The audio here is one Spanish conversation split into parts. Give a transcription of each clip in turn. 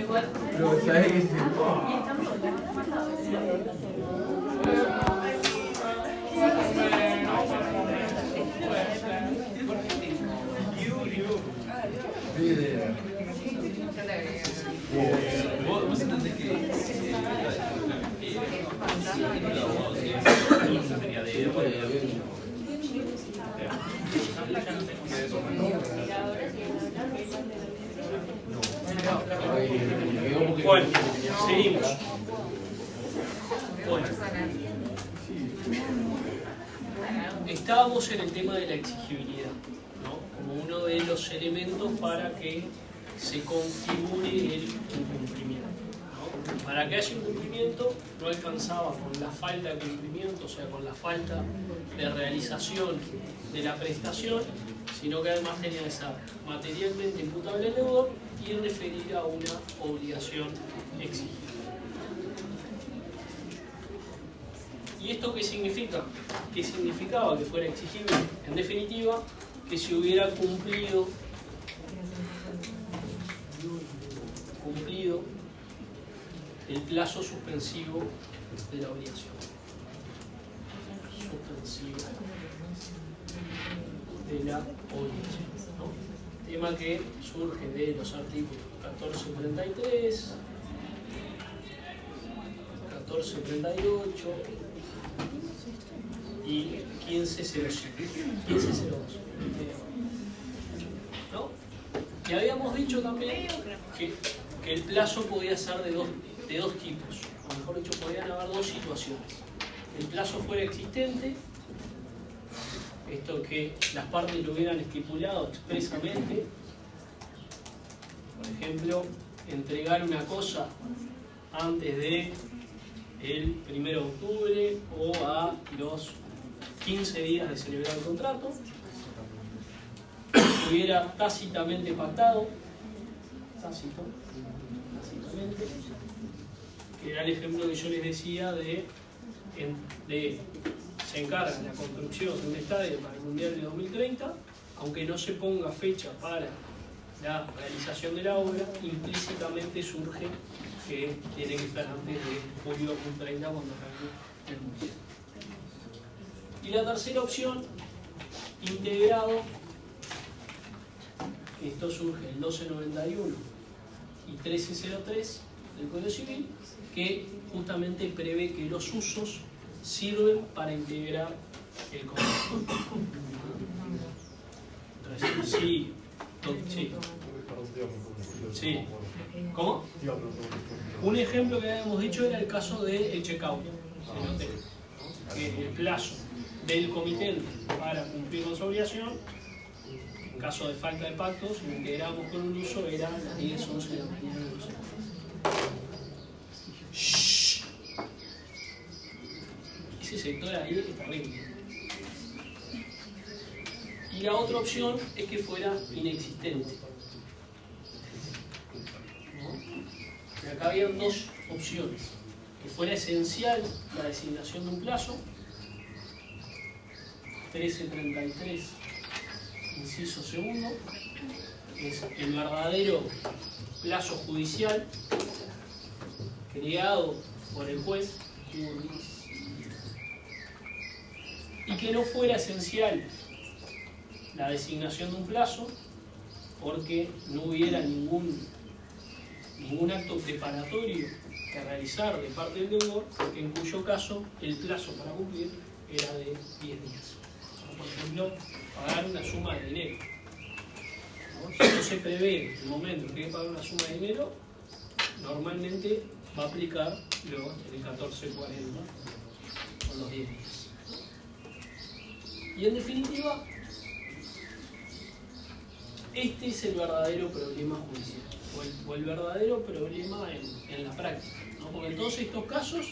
Pero ¿sabes qué? ¿Vos entendés que Bueno, seguimos. Bueno, estábamos en el tema de la exigibilidad, ¿no? Como uno de los elementos para que se configure el incumplimiento, ¿no? Para que haya incumplimiento no alcanzaba con la falta de cumplimiento, o sea, con la falta de realización de la prestación, sino que además tenía que ser materialmente imputable al deudor y referir a una obligación exigida. ¿Y esto qué significa? ¿Qué significaba que fuera exigible? En definitiva, que se hubiera cumplido el plazo suspensivo de la obligación. Suspensivo de la obligación, ¿no? Tema que surge de los artículos 1433, 1438 y 1505, 1502. ¿No? Y habíamos dicho también que el plazo podía ser de dos tipos, o mejor dicho, podían haber dos situaciones. El plazo fuera existente, esto que las partes lo hubieran estipulado expresamente, por ejemplo, entregar una cosa antes de el 1 de octubre o a los 15 días de celebrar el contrato, hubiera tácitamente pactado, tácitamente, que era el ejemplo que yo les decía de se encarga la construcción de un estadio para el Mundial de 2030, aunque no se ponga fecha para la realización de la obra, implícitamente surge que tiene que estar antes de julio 2030 cuando arranque el Mundial. Y la tercera opción, integrado, esto surge el 1291 y 1303 del Código Civil, que justamente prevé que los usos sirven para integrar el contrato. Entonces, sí. Sí. ¿Cómo? Un ejemplo que habíamos dicho era el caso del check-out del hotel, ¿no? Que el plazo del comitente para cumplir con su obligación, en caso de falta de pacto, si lo integramos con un uso, era las 10, 11 de la mañana de los Ese sector ahí es terrible. Y la otra opción es que fuera inexistente. ¿No? Y acá habían dos opciones. Que fuera esencial la designación de un plazo, 1333, inciso segundo, que es el verdadero plazo judicial creado por el juez, y que no fuera esencial la designación de un plazo porque no hubiera ningún acto preparatorio que realizar de parte del deudor, porque en cuyo caso el plazo para cumplir era de 10 días. Por ejemplo, pagar una suma de dinero, ¿no? Si no se prevé el momento en que hay que pagar una suma de dinero, normalmente va a aplicar el 1440 con los 10 días. Y en definitiva, este es el verdadero problema judicial, o el verdadero problema en la práctica, ¿no? Porque en todos estos casos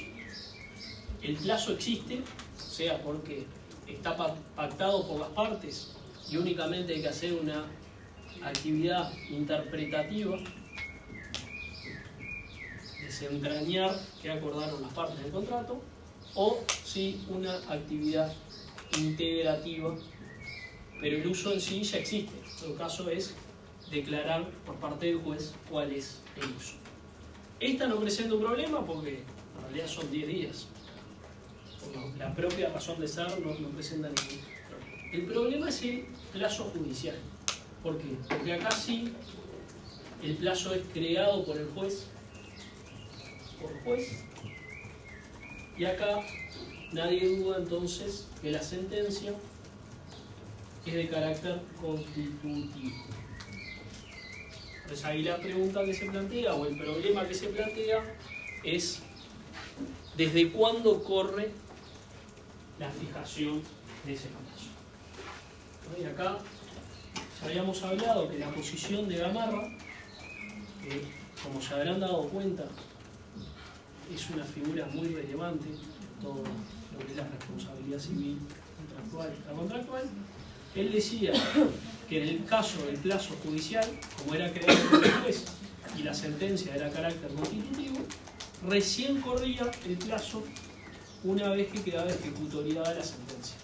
el plazo existe, sea porque está pactado por las partes y únicamente hay que hacer una actividad interpretativa, desentrañar qué acordaron las partes del contrato, o si una actividad integrativa, pero el uso en sí ya existe. En todo caso es declarar por parte del juez cuál es el uso. Esta no presenta un problema porque en realidad son 10 días. Por la propia razón de ser no presenta ningún problema. El problema es el plazo judicial. ¿Por qué? Porque acá sí el plazo es creado por el juez. Y acá nadie duda entonces que la sentencia es de carácter constitutivo. Entonces ahí la pregunta que se plantea, o el problema que se plantea, es ¿desde cuándo corre la fijación de ese plazo? Y acá ya habíamos hablado que la posición de Gamarra, que como se habrán dado cuenta, es una figura muy relevante en todo lo que es la responsabilidad civil, contractual y extracontractual. Él decía que en el caso del plazo judicial, como era creado por el juez y la sentencia era carácter constitutivo, recién corría el plazo una vez que quedaba ejecutoriada la sentencia.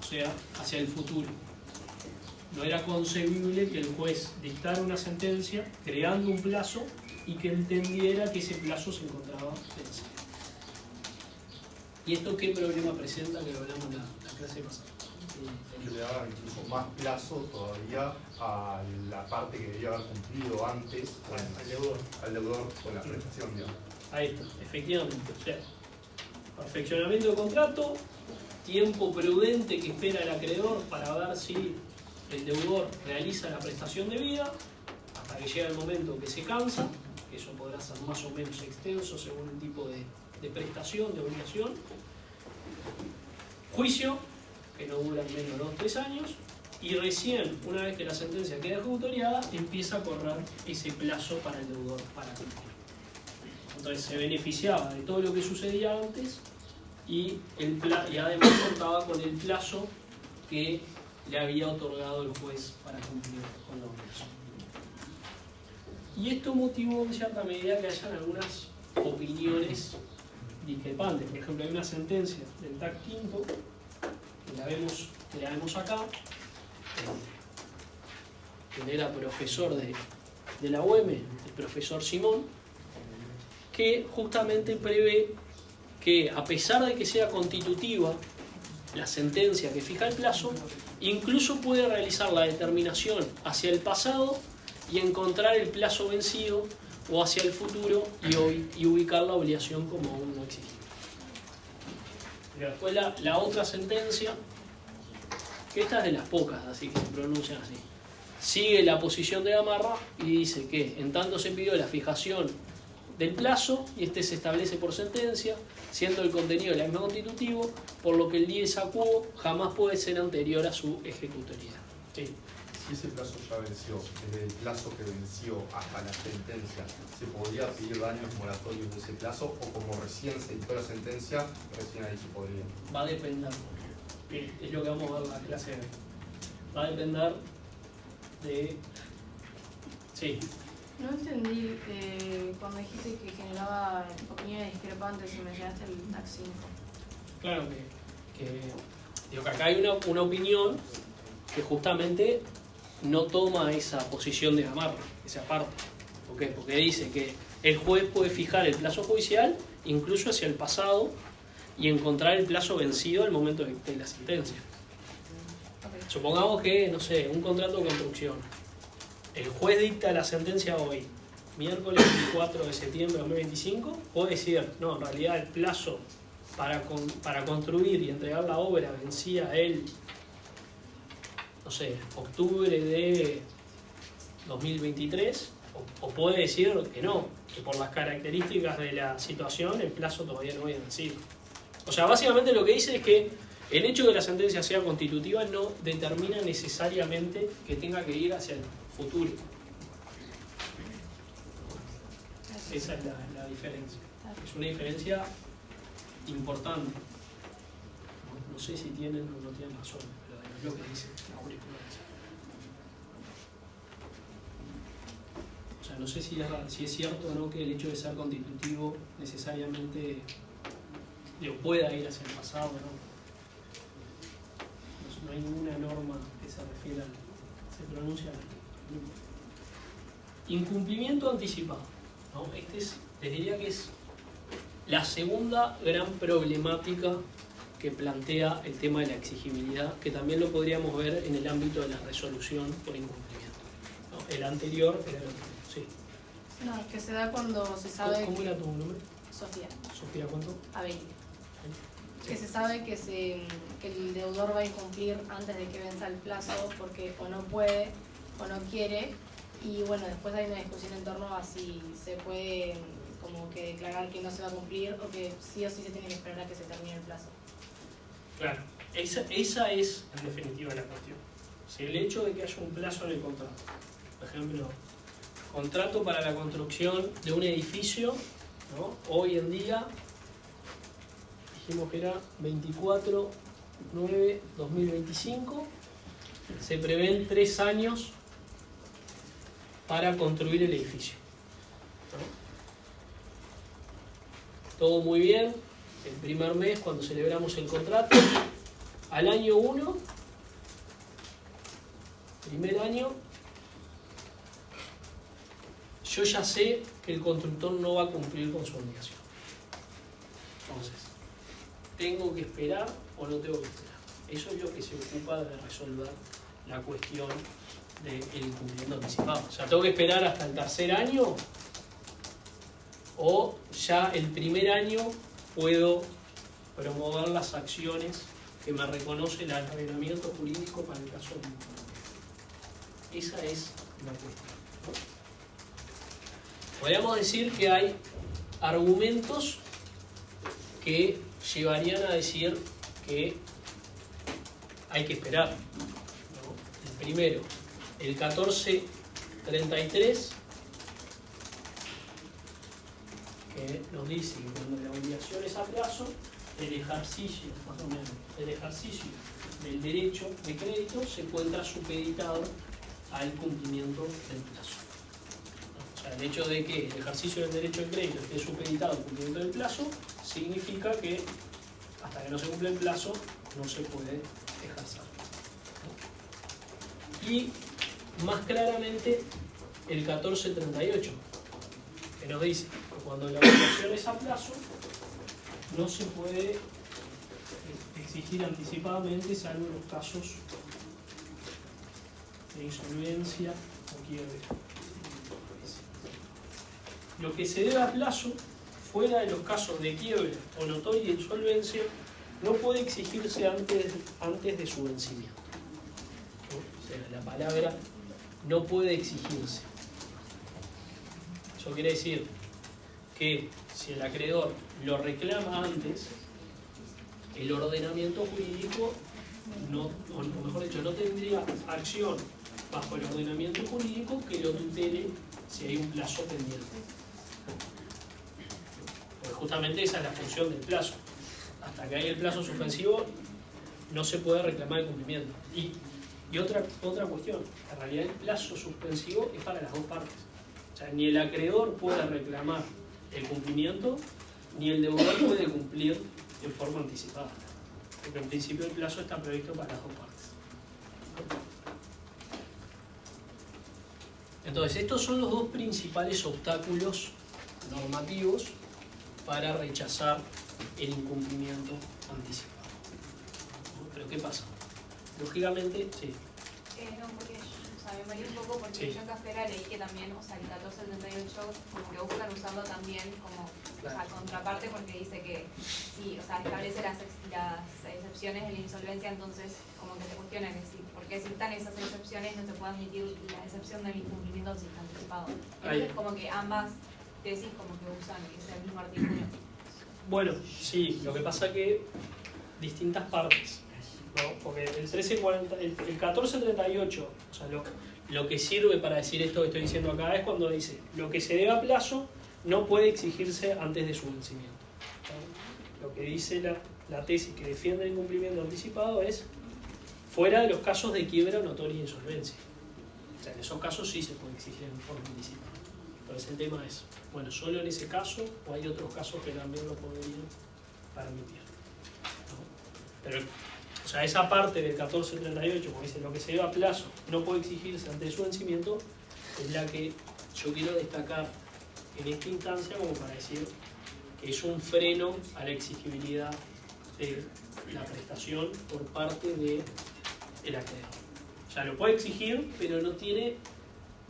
O sea, hacia el futuro. No era concebible que el juez dictara una sentencia creando un plazo y que entendiera que ese plazo se encontraba vencido. ¿Y esto qué problema presenta? Que lo hablamos en la clase pasada. Que le daba incluso más plazo todavía a la parte que debía haber cumplido antes al deudor con la prestación, digamos. Ahí está, efectivamente. O sea, perfeccionamiento del contrato, tiempo prudente que espera el acreedor para ver si el deudor realiza la prestación debida, hasta que llega el momento que se cansa, que eso podrá ser más o menos extenso según el tipo de prestación, de obligación. Juicio, que no dura menos de 2 o 3 años, y recién, una vez que la sentencia queda ejecutoriada, empieza a correr ese plazo para el deudor para cumplir. Entonces se beneficiaba de todo lo que sucedía antes y además contaba con el plazo que le había otorgado el juez para cumplir con la obligación. Y esto motivó en cierta medida que hayan algunas opiniones discrepantes. Por ejemplo, hay una sentencia del TAC Quinto, que la vemos acá, quien era profesor de la UEM, el profesor Simón, que justamente prevé que a pesar de que sea constitutiva la sentencia que fija el plazo, incluso puede realizar la determinación hacia el pasado y encontrar el plazo vencido o hacia el futuro y ubicar la obligación como aún no existe. Después la otra sentencia, que esta es de las pocas, así que se pronuncian así, sigue la posición de Gamarra y dice que en tanto se pidió la fijación del plazo y este se establece por sentencia, siendo el contenido de la misma constitutivo, por lo que el dies a quo jamás puede ser anterior a su ejecutoriedad. Sí. Si ese plazo ya venció, desde el plazo que venció hasta la sentencia, ¿se podría pedir daños moratorios de ese plazo o como recién se dictó la sentencia, recién ahí se podría? Va a depender, es lo que vamos a ver en la clase de hoy. Va a depender de... Sí. No entendí cuando dijiste que generaba opiniones discrepantes y mencionaste el TAC 5. Claro digo que acá hay una opinión que justamente no toma esa posición de Gamarra, esa parte. ¿Por qué? Porque dice que el juez puede fijar el plazo judicial incluso hacia el pasado y encontrar el plazo vencido al momento de la sentencia. Okay. Supongamos que, no sé, un contrato de construcción. El juez dicta la sentencia hoy, miércoles 24 de septiembre de 2025, puede decir, no, en realidad el plazo para construir y entregar la obra vencía el, no sé, octubre de 2023, o puede decir que no, que por las características de la situación el plazo todavía no había vencido. O sea, básicamente lo que dice es que el hecho de que la sentencia sea constitutiva no determina necesariamente que tenga que ir hacia el futuro. Esa es la diferencia. Es una diferencia importante. No sé si tienen o no tienen razón, pero es lo que dice la jurisprudencia. O sea, no sé si es cierto o no que el hecho de ser constitutivo necesariamente pueda ir hacia el pasado, ¿no? No hay ninguna norma que se refiera se pronuncia al incumplimiento anticipado. ¿no? Les diría que es la segunda gran problemática que plantea el tema de la exigibilidad, que también lo podríamos ver en el ámbito de la resolución por incumplimiento, ¿no? El anterior era el otro. Sí. No, es que se da cuando se sabe... ¿Cómo era tu nombre? Sofía. Sofía, ¿cuánto? Abel. Que se sabe que el deudor va a incumplir antes de que venza el plazo porque o no puede o no quiere, y bueno, después hay una discusión en torno a si se puede como que declarar que no se va a cumplir o que sí o sí se tiene que esperar a que se termine el plazo. Claro, esa es en definitiva la cuestión. Si el hecho de que haya un plazo en el contrato, por ejemplo, contrato para la construcción de un edificio, ¿no? Hoy en día dijimos que era 24/9/2025, se prevén 3 años para construir el edificio, ¿no? Todo muy bien, el primer mes cuando celebramos el contrato, al año 1, primer año, yo ya sé que el constructor no va a cumplir con su obligación. Entonces, ¿tengo que esperar o no tengo que esperar? Eso es lo que se ocupa de resolver la cuestión del incumplimiento anticipado. O sea, ¿tengo que esperar hasta el tercer año? ¿O ya el primer año puedo promover las acciones que me reconoce el ordenamiento jurídico para el caso de incumplimiento? Esa es la cuestión, ¿no? Podríamos decir que hay argumentos que llevarían a decir que hay que esperar, ¿no? El primero, el 1433, que nos dice que cuando la obligación es a plazo, el ejercicio, más o menos, el ejercicio del derecho de crédito se encuentra supeditado al cumplimiento del plazo. O sea, el hecho de que el ejercicio del derecho de crédito esté supeditado al cumplimiento del plazo significa que hasta que no se cumple el plazo no se puede ejercer. Y más claramente el 1438, que nos dice que cuando la obligación es a plazo no se puede exigir anticipadamente salvo en los casos de insolvencia o quiebre. Lo que se debe a plazo, fuera de los casos de quiebre o notoria insolvencia, no puede exigirse antes de su vencimiento. ¿No? O sea, la palabra no puede exigirse. Eso quiere decir que si el acreedor lo reclama antes, el ordenamiento jurídico, o mejor dicho, no tendría acción bajo el ordenamiento jurídico que lo tutele si hay un plazo pendiente. Porque justamente esa es la función del plazo. Hasta que hay el plazo suspensivo no se puede reclamar el cumplimiento. Y otra cuestión, en realidad el plazo suspensivo es para las dos partes. O sea, ni el acreedor puede reclamar el cumplimiento, ni el deudor puede cumplir en forma anticipada. Porque en principio el plazo está previsto para las dos partes. Entonces, estos son los dos principales obstáculos normativos para rechazar el incumplimiento anticipado. ¿Pero qué pasa? Lógicamente, sí. No, porque me mareé un poco porque Sí. yo en Cafera leí que también, o sea, el 1478 como que buscan usarlo también como, o sea, contraparte, porque dice que sí, o sea, establece las excepciones de la insolvencia, entonces como que se cuestiona que sí, porque si están esas excepciones no se puede admitir la excepción del incumplimiento anticipado. Entonces como que ambas tesis como que usan ese mismo artículo. Bueno, sí, lo que pasa que distintas partes, ¿no? Porque el 1438, o sea, lo que sirve para decir esto que estoy diciendo acá es cuando dice lo que se debe a plazo no puede exigirse antes de su vencimiento. ¿No? Lo que dice la tesis que defiende el incumplimiento anticipado es fuera de los casos de quiebra notoria e insolvencia. O sea, en esos casos sí se puede exigir en forma anticipada. Entonces el tema es, bueno, ¿solo en ese caso o hay otros casos que también lo podrían permitir? ¿No? Pero, o sea, esa parte del 1438, como dice, lo que se debe a plazo no puede exigirse ante su vencimiento, es la que yo quiero destacar en esta instancia como para decir que es un freno a la exigibilidad de la prestación por parte del acreedor. O sea, lo puede exigir, pero no tiene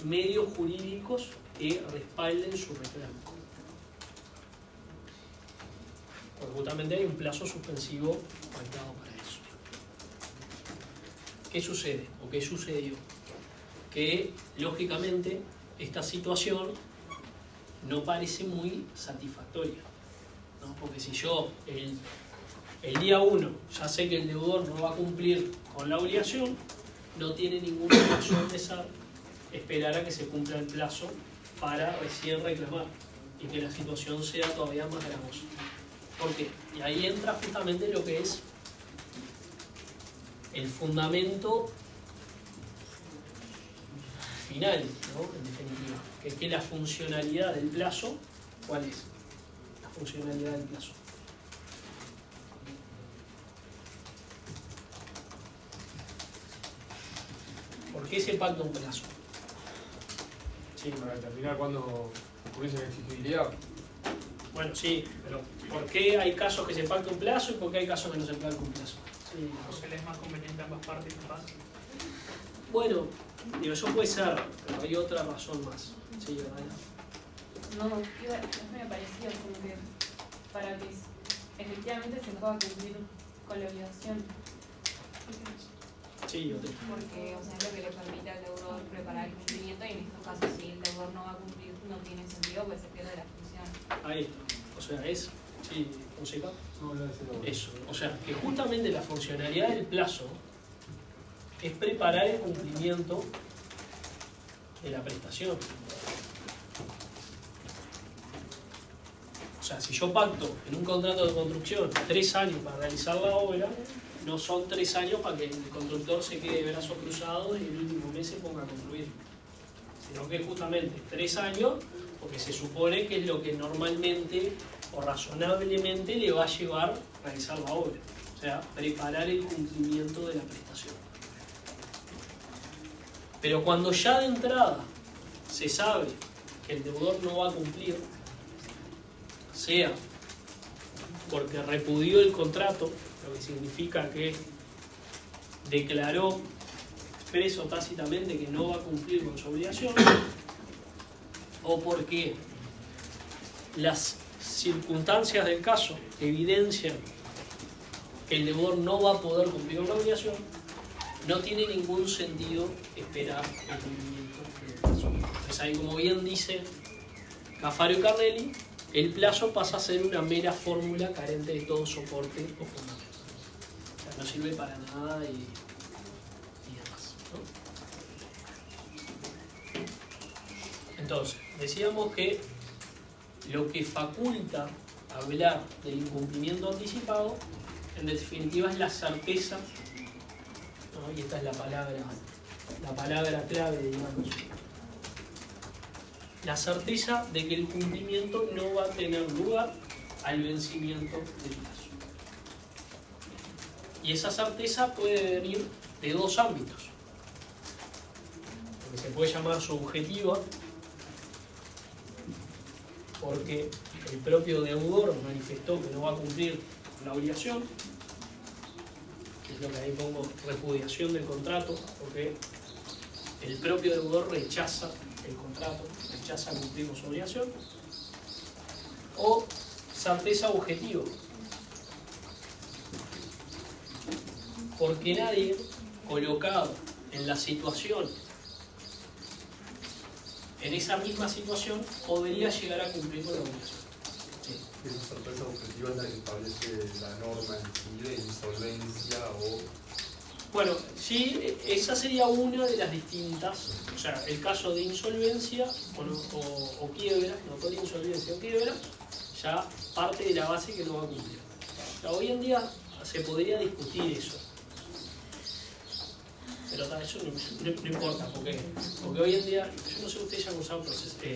medios jurídicos que respalden su reclamo. Porque justamente hay un plazo suspensivo marcado para eso. ¿Qué sucede? ¿O qué sucedió? Que, lógicamente, esta situación no parece muy satisfactoria, ¿no? Porque si yo el día 1 ya sé que el deudor no va a cumplir con la obligación, no tiene ninguna razón de ser esperar a que se cumpla el plazo para recién reclamar y que la situación sea todavía más gravosa. ¿Por qué? Y ahí entra justamente lo que es el fundamento final, ¿no? En definitiva, que es que la funcionalidad del plazo, ¿cuál es? La funcionalidad del plazo. ¿Por qué se pacta un plazo? Sí, para determinar cuándo ocurriese la exigibilidad. Bueno, sí, pero ¿por qué hay casos que se pacta un plazo y por qué hay casos que no se pacta un plazo? Sí. Porque le es más conveniente a ambas partes, capaz. Bueno, digo, eso puede ser, pero hay otra razón más. Sí, ¿verdad? No, es muy parecido, como que para que efectivamente se pueda cumplir con la obligación. Sí, yo te... Porque, o sea, es lo que le permite al deudor preparar el cumplimiento y en estos casos si el deudor no va a cumplir no tiene sentido, pues se pierde la función. Ahí está. O sea, es... Sí, música. No, no, Eso. O sea, que justamente la funcionalidad del plazo es preparar el cumplimiento de la prestación. O sea, si yo pacto en un contrato de construcción 3 años para realizar la obra, no son 3 años para que el constructor se quede de brazos cruzados y el último mes se ponga a construir. Sino que justamente 3 años, porque se supone que es lo que normalmente o razonablemente le va a llevar a realizar la obra. O sea, preparar el cumplimiento de la prestación. Pero cuando ya de entrada se sabe que el deudor no va a cumplir, sea porque repudió el contrato, lo que significa que declaró expreso tácitamente que no va a cumplir con su obligación, o porque las circunstancias del caso evidencian que el deudor no va a poder cumplir con la obligación, no tiene ningún sentido esperar el cumplimiento del plazo. Pues ahí, como bien dice Cafaro y Carnelli, el plazo pasa a ser una mera fórmula carente de todo soporte o fundamento. O sea, no sirve para nada y demás, ¿no? Entonces, decíamos que lo que faculta hablar del incumplimiento anticipado, en definitiva, es la certeza, ¿no? Y esta es la palabra clave, digamos. La certeza de que el cumplimiento no va a tener lugar al vencimiento del plazo. Y esa certeza puede venir de 2 ámbitos. Lo que se puede llamar subjetiva, porque el propio deudor manifestó que no va a cumplir con la obligación, que es lo que ahí pongo repudiación del contrato, porque el propio deudor rechaza el contrato, rechaza cumplir con su obligación, o certeza objetiva, porque nadie colocado en la situación, en esa misma situación, podría llegar a cumplir con la obligación. Sí. Esa certeza objetiva es la que establece la norma en sí de insolvencia o... Bueno, sí, esa sería una de las distintas, o sea, el caso de insolvencia o quiebra, notoria insolvencia o quiebra, ya parte de la base que no va a cumplir. O sea, hoy en día se podría discutir eso, pero eso no importa, porque hoy en día, yo no sé si ustedes ya han usado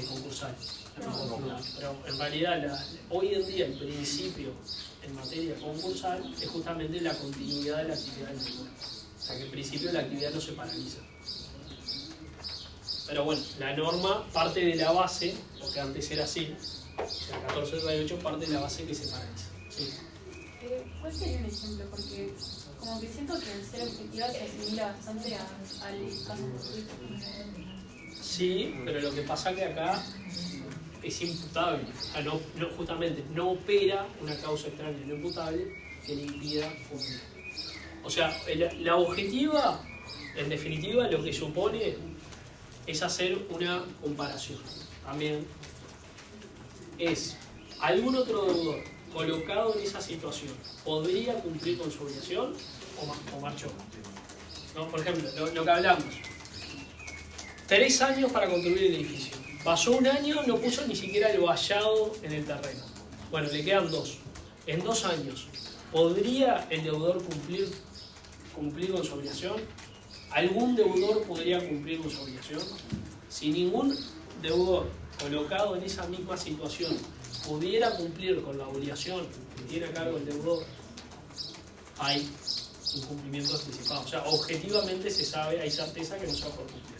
concursal, pero en realidad hoy en día el principio en materia concursal es justamente la continuidad de la actividad del deudor. O sea que en principio la actividad no se paraliza. Pero bueno, la norma parte de la base, porque antes era así, o sea, 1438 parte de la base que se paraliza. ¿Sí? ¿Cuál sería un ejemplo? Porque como que siento que el ser objetiva se asimila bastante al caso fortuito. Sí, pero lo que pasa que acá es imputable. O sea, justamente no opera una causa extraña no imputable que le impida cumplir. O sea, la objetiva, en definitiva, lo que supone es hacer una comparación. También es algún otro deudor colocado en esa situación podría cumplir con su obligación o marchó. ¿No? Por ejemplo, lo que hablamos. 3 años para construir el edificio. Pasó 1 año, no puso ni siquiera el vallado en el terreno. Bueno, le quedan 2. En 2 años, ¿podría el deudor cumplir con su obligación? ¿Algún deudor podría cumplir con su obligación? Si ningún deudor colocado en esa misma situación pudiera cumplir con la obligación que tiene a cargo el deudor, hay incumplimiento anticipado. O sea, objetivamente se sabe, hay certeza que no se va a poder cumplir.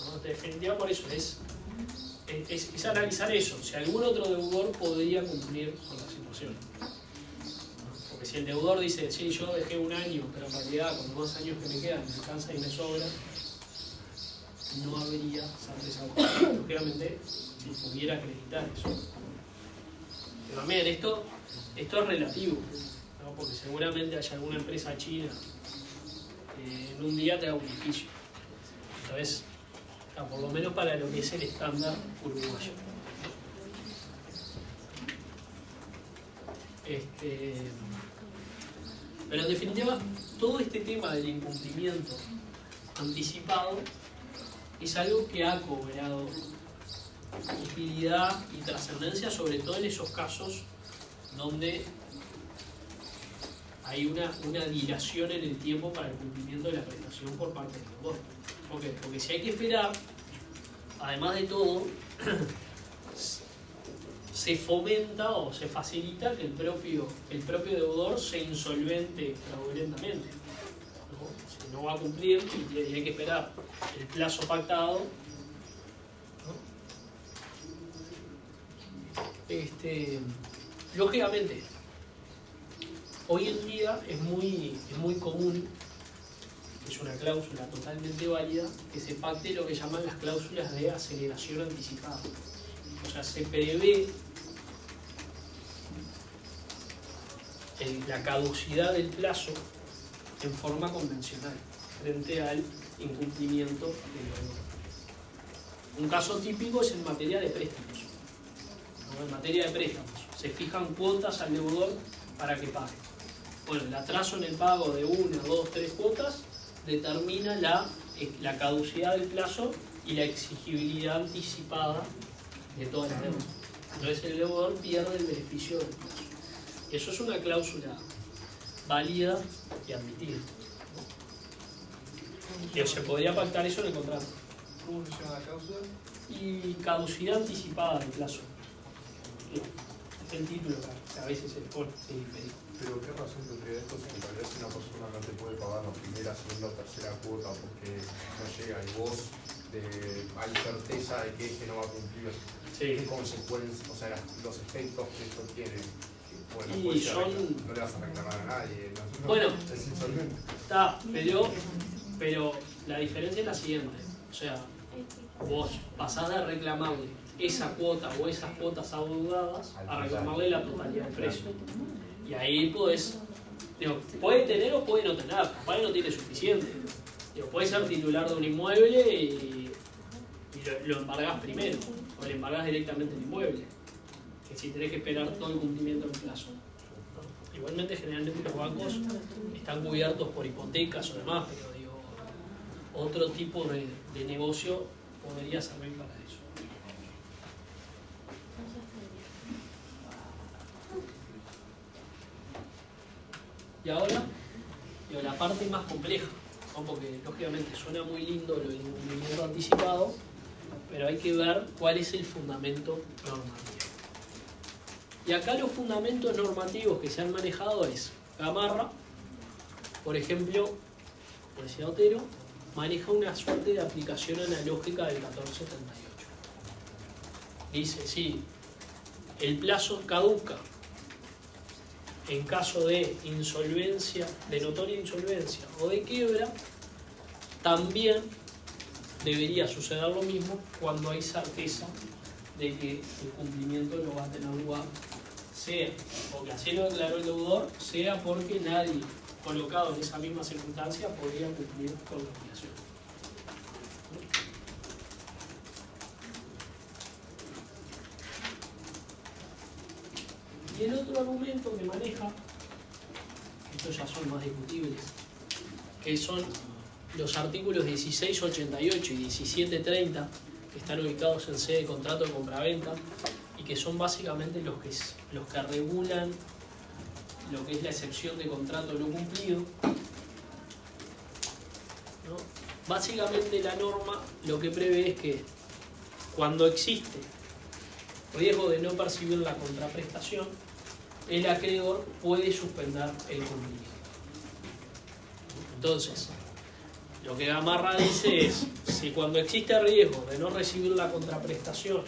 ¿No? En definitiva, por eso es analizar eso. Si algún otro deudor podría cumplir con la situación. Porque si el deudor dice, sí, yo dejé 1 año, pero en realidad con los 2 años que me quedan me alcanza y me sobra, no habría certeza. Lógicamente, si pudiera acreditar eso. Pero también esto es relativo, ¿no? Porque seguramente haya alguna empresa china que en un día te haga un edificio. Entonces, por lo menos para lo que es el estándar uruguayo. Pero en definitiva, todo este tema del incumplimiento anticipado es algo que ha cobrado utilidad y trascendencia, sobre todo en esos casos donde hay una dilación en el tiempo para el cumplimiento de la prestación por parte del deudor. ¿Por qué? Porque si hay que esperar, además de todo, se fomenta o se facilita que el propio deudor se insolvente fraudulentamente. ¿No? Si no va a cumplir y hay que esperar el plazo pactado, ¿no? Lógicamente, hoy en día es muy común, es una cláusula totalmente válida, que se pacte lo que llaman las cláusulas de aceleración anticipada. O sea, se prevé la caducidad del plazo en forma convencional frente al incumplimiento del deudor. Un caso típico es en materia de préstamos. ¿No? En materia de préstamos se fijan cuotas al deudor para que pague. Bueno, el atraso en el pago de 1, 2, 3 cuotas determina la caducidad del plazo y la exigibilidad anticipada de todas las deudas. Entonces el deudor pierde el beneficio del plazo. Eso es una cláusula válida y admitida. ¿No? Se podría pactar eso en el contrato. ¿Cómo se llama la cláusula? Y caducidad anticipada del plazo. Es el título que a veces se pone. Sí, Pero ¿qué razón tendría esto si tal vez una persona no te puede pagar la primera, segunda o tercera cuota porque no llega y vos hay certeza de que este no va a cumplir? sí. ¿Qué consecuencias, o sea, los efectos que esto tiene? Bueno, Y puede ser son- no le vas a reclamar a nadie. No, Bueno. es insolvente. Está, pero la diferencia es la siguiente. O sea, vos pasás de reclamarle esa cuota o esas cuotas adeudadas a reclamarle la totalidad del precio. Y ahí podés, puede tener o puede no tener, capaz no tiene suficiente. Puede ser titular de un inmueble y lo embargás primero, o le embargás directamente el inmueble, que si tenés que esperar todo el cumplimiento del plazo. Igualmente, generalmente los bancos están cubiertos por hipotecas o demás, pero digo, otro tipo de negocio podría servir para eso. Y ahora, la parte más compleja, ¿no? Porque lógicamente suena muy lindo lo del incumplimiento anticipado, pero hay que ver cuál es el fundamento normativo. Y acá los fundamentos normativos que se han manejado es Gamarra, por ejemplo, como decía Otero, maneja una suerte de aplicación analógica del 1478. Dice, sí, el plazo caduca en caso de insolvencia, de notoria insolvencia o de quiebra. También debería suceder lo mismo cuando hay certeza de que el cumplimiento no va a tener lugar, sea porque así lo declaró el deudor, sea porque nadie colocado en esa misma circunstancia podría cumplir con la obligación. Y el otro argumento que maneja, estos ya son más discutibles, que son los artículos 1688 y 1730, que están ubicados en sede de contrato de compraventa y que son básicamente los que regulan lo que es la excepción de contrato no cumplido, ¿no? Básicamente la norma lo que prevé es que cuando existe riesgo de no percibir la contraprestación, el acreedor puede suspender el cumplimiento. Entonces, lo que Gamarra dice es, si cuando existe riesgo de no recibir la contraprestación,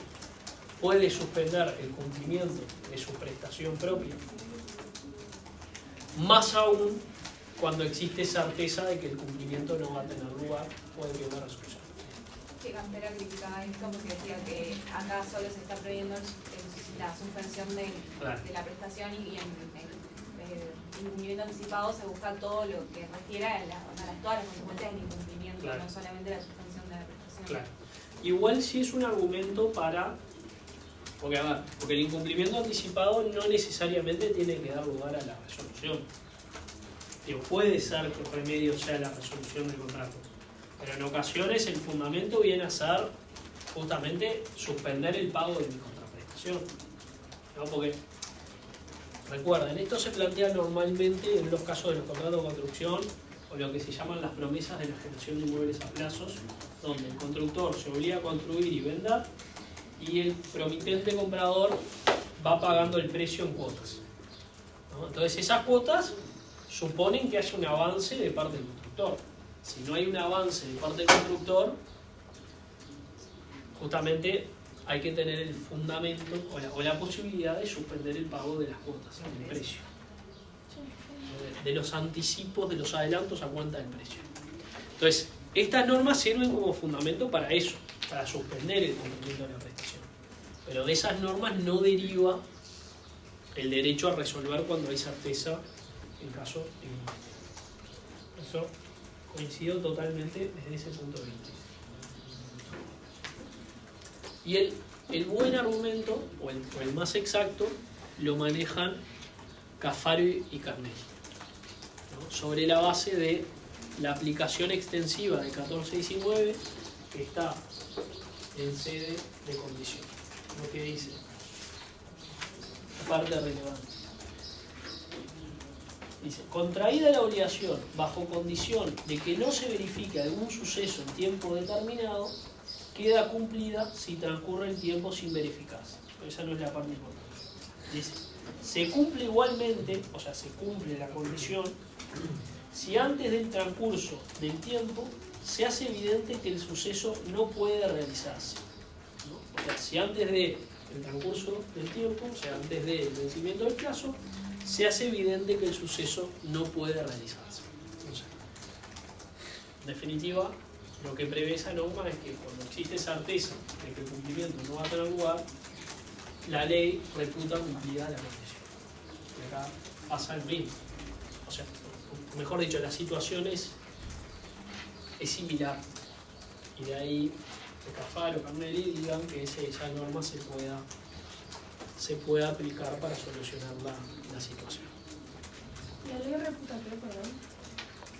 puede suspender el cumplimiento de su prestación propia, más aún cuando existe certeza de que el cumplimiento no va a tener lugar o de que va a resultar. Que Campera criticaba esto porque decía que acá solo se está previendo la suspensión de la prestación y en incumplimiento anticipado se busca todo lo que refiere a todas las consecuencias del incumplimiento, claro, no solamente la suspensión de la prestación. Claro. Igual sí es un argumento para... Porque el incumplimiento anticipado no necesariamente tiene que dar lugar a la resolución. Puede ser que el remedio sea la resolución del contrato, pero en ocasiones el fundamento viene a ser justamente suspender el pago de mi contraprestación, ¿no? Porque recuerden, esto se plantea normalmente en los casos de los contratos de construcción o lo que se llaman las promesas de la generación de inmuebles a plazos, donde el constructor se obliga a construir y vender y el promitente comprador va pagando el precio en cuotas, ¿no? Entonces esas cuotas suponen que haya un avance de parte del constructor. Si no hay un avance de parte del constructor, justamente hay que tener el fundamento o la posibilidad de suspender el pago de las cuotas, del precio, de los anticipos, de los adelantos a cuenta del precio. Entonces, estas normas sirven como fundamento para eso, para suspender el cumplimiento de la prestación. Pero de esas normas no deriva el derecho a resolver cuando hay certeza en caso de incumplimiento. Eso coincido totalmente desde ese punto de vista. Y el buen argumento, o el más exacto, lo manejan Cafaro y Carnelli, ¿no? Sobre la base de la aplicación extensiva de 1419 que está en sede de condición. Lo que dice, parte relevante. Dice, contraída la obligación bajo condición de que no se verifique algún suceso en tiempo determinado, queda cumplida si transcurre el tiempo sin verificarse. Pero esa no es la parte importante. Dice, se cumple igualmente, o sea, se cumple la condición, si antes del transcurso del tiempo se hace evidente que el suceso no puede realizarse, ¿no? O sea, si antes del transcurso del tiempo, o sea, antes del vencimiento del plazo, se hace evidente que el suceso no puede realizarse. Entonces, en definitiva, lo que prevé esa norma es que cuando existe certeza de que el cumplimiento no va a tener lugar, la ley reputa cumplida la condición. Y acá pasa el mismo. O sea, mejor dicho, la situación es similar. Y de ahí que Cafaro o Carnelli digan que esa norma se pueda aplicar para solucionar la situación. ¿La ley reputa qué, perdón?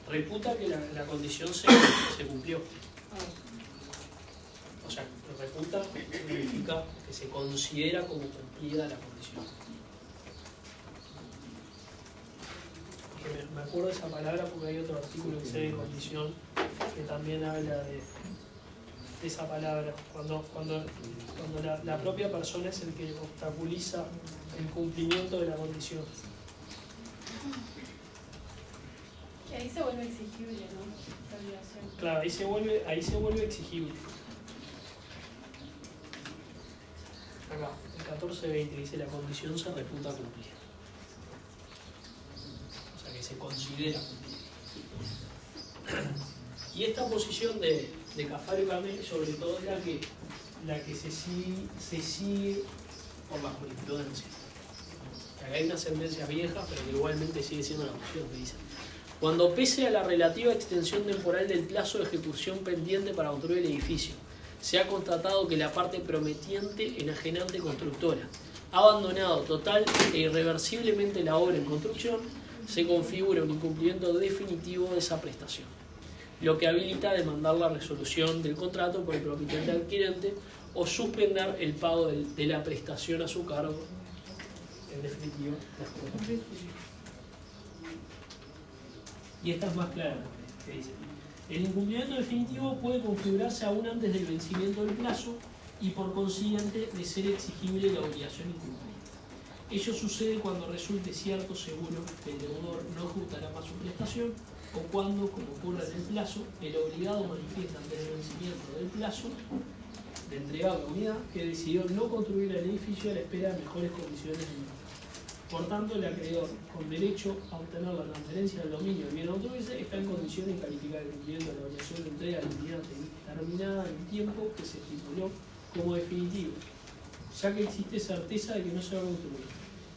Reputa que la condición se cumplió. O sea, reputa significa que se considera como cumplida la condición. Me acuerdo de esa palabra porque hay otro artículo que se de condición que también habla de esa palabra, cuando la propia persona es el que obstaculiza el cumplimiento de la condición. Que Ahí se vuelve exigible, ¿no? La obligación. Claro, ahí se vuelve exigible. Acá, el 1420 dice la condición se reputa cumplida. O sea que se considera cumplida. Y esta posición de Cafaro y Camel, sobre todo, es la que se sigue por la jurisprudencia. Acá hay unas sentencias viejas, pero que igualmente sigue siendo la posición que dicen. Cuando pese a la relativa extensión temporal del plazo de ejecución pendiente para construir el edificio, se ha constatado que la parte prometiente, enajenante constructora ha abandonado total e irreversiblemente la obra en construcción, se configura un incumplimiento definitivo de esa prestación, lo que habilita a demandar la resolución del contrato por el promitente adquirente o suspender el pago de la prestación a su cargo, en definitiva, las cuotas. Y esta es más clara, que dice: el incumplimiento definitivo puede configurarse aún antes del vencimiento del plazo y por consiguiente de ser exigible la obligación incumplida. Ello sucede cuando resulte cierto seguro que el deudor no ejecutará más su prestación o cuando, como ocurre en el plazo, el obligado manifiesta ante el vencimiento del plazo de entregar la unidad que decidió no construir el edificio a la espera de mejores condiciones de mercado. Por tanto, el acreedor, con derecho a obtener la transferencia del dominio del bien autorizado, está en condiciones de calificar el cumplimiento de la obligación de entrega de la unidad terminada en el tiempo que se estipuló como definitivo, ya que existe certeza de que no se va a construir,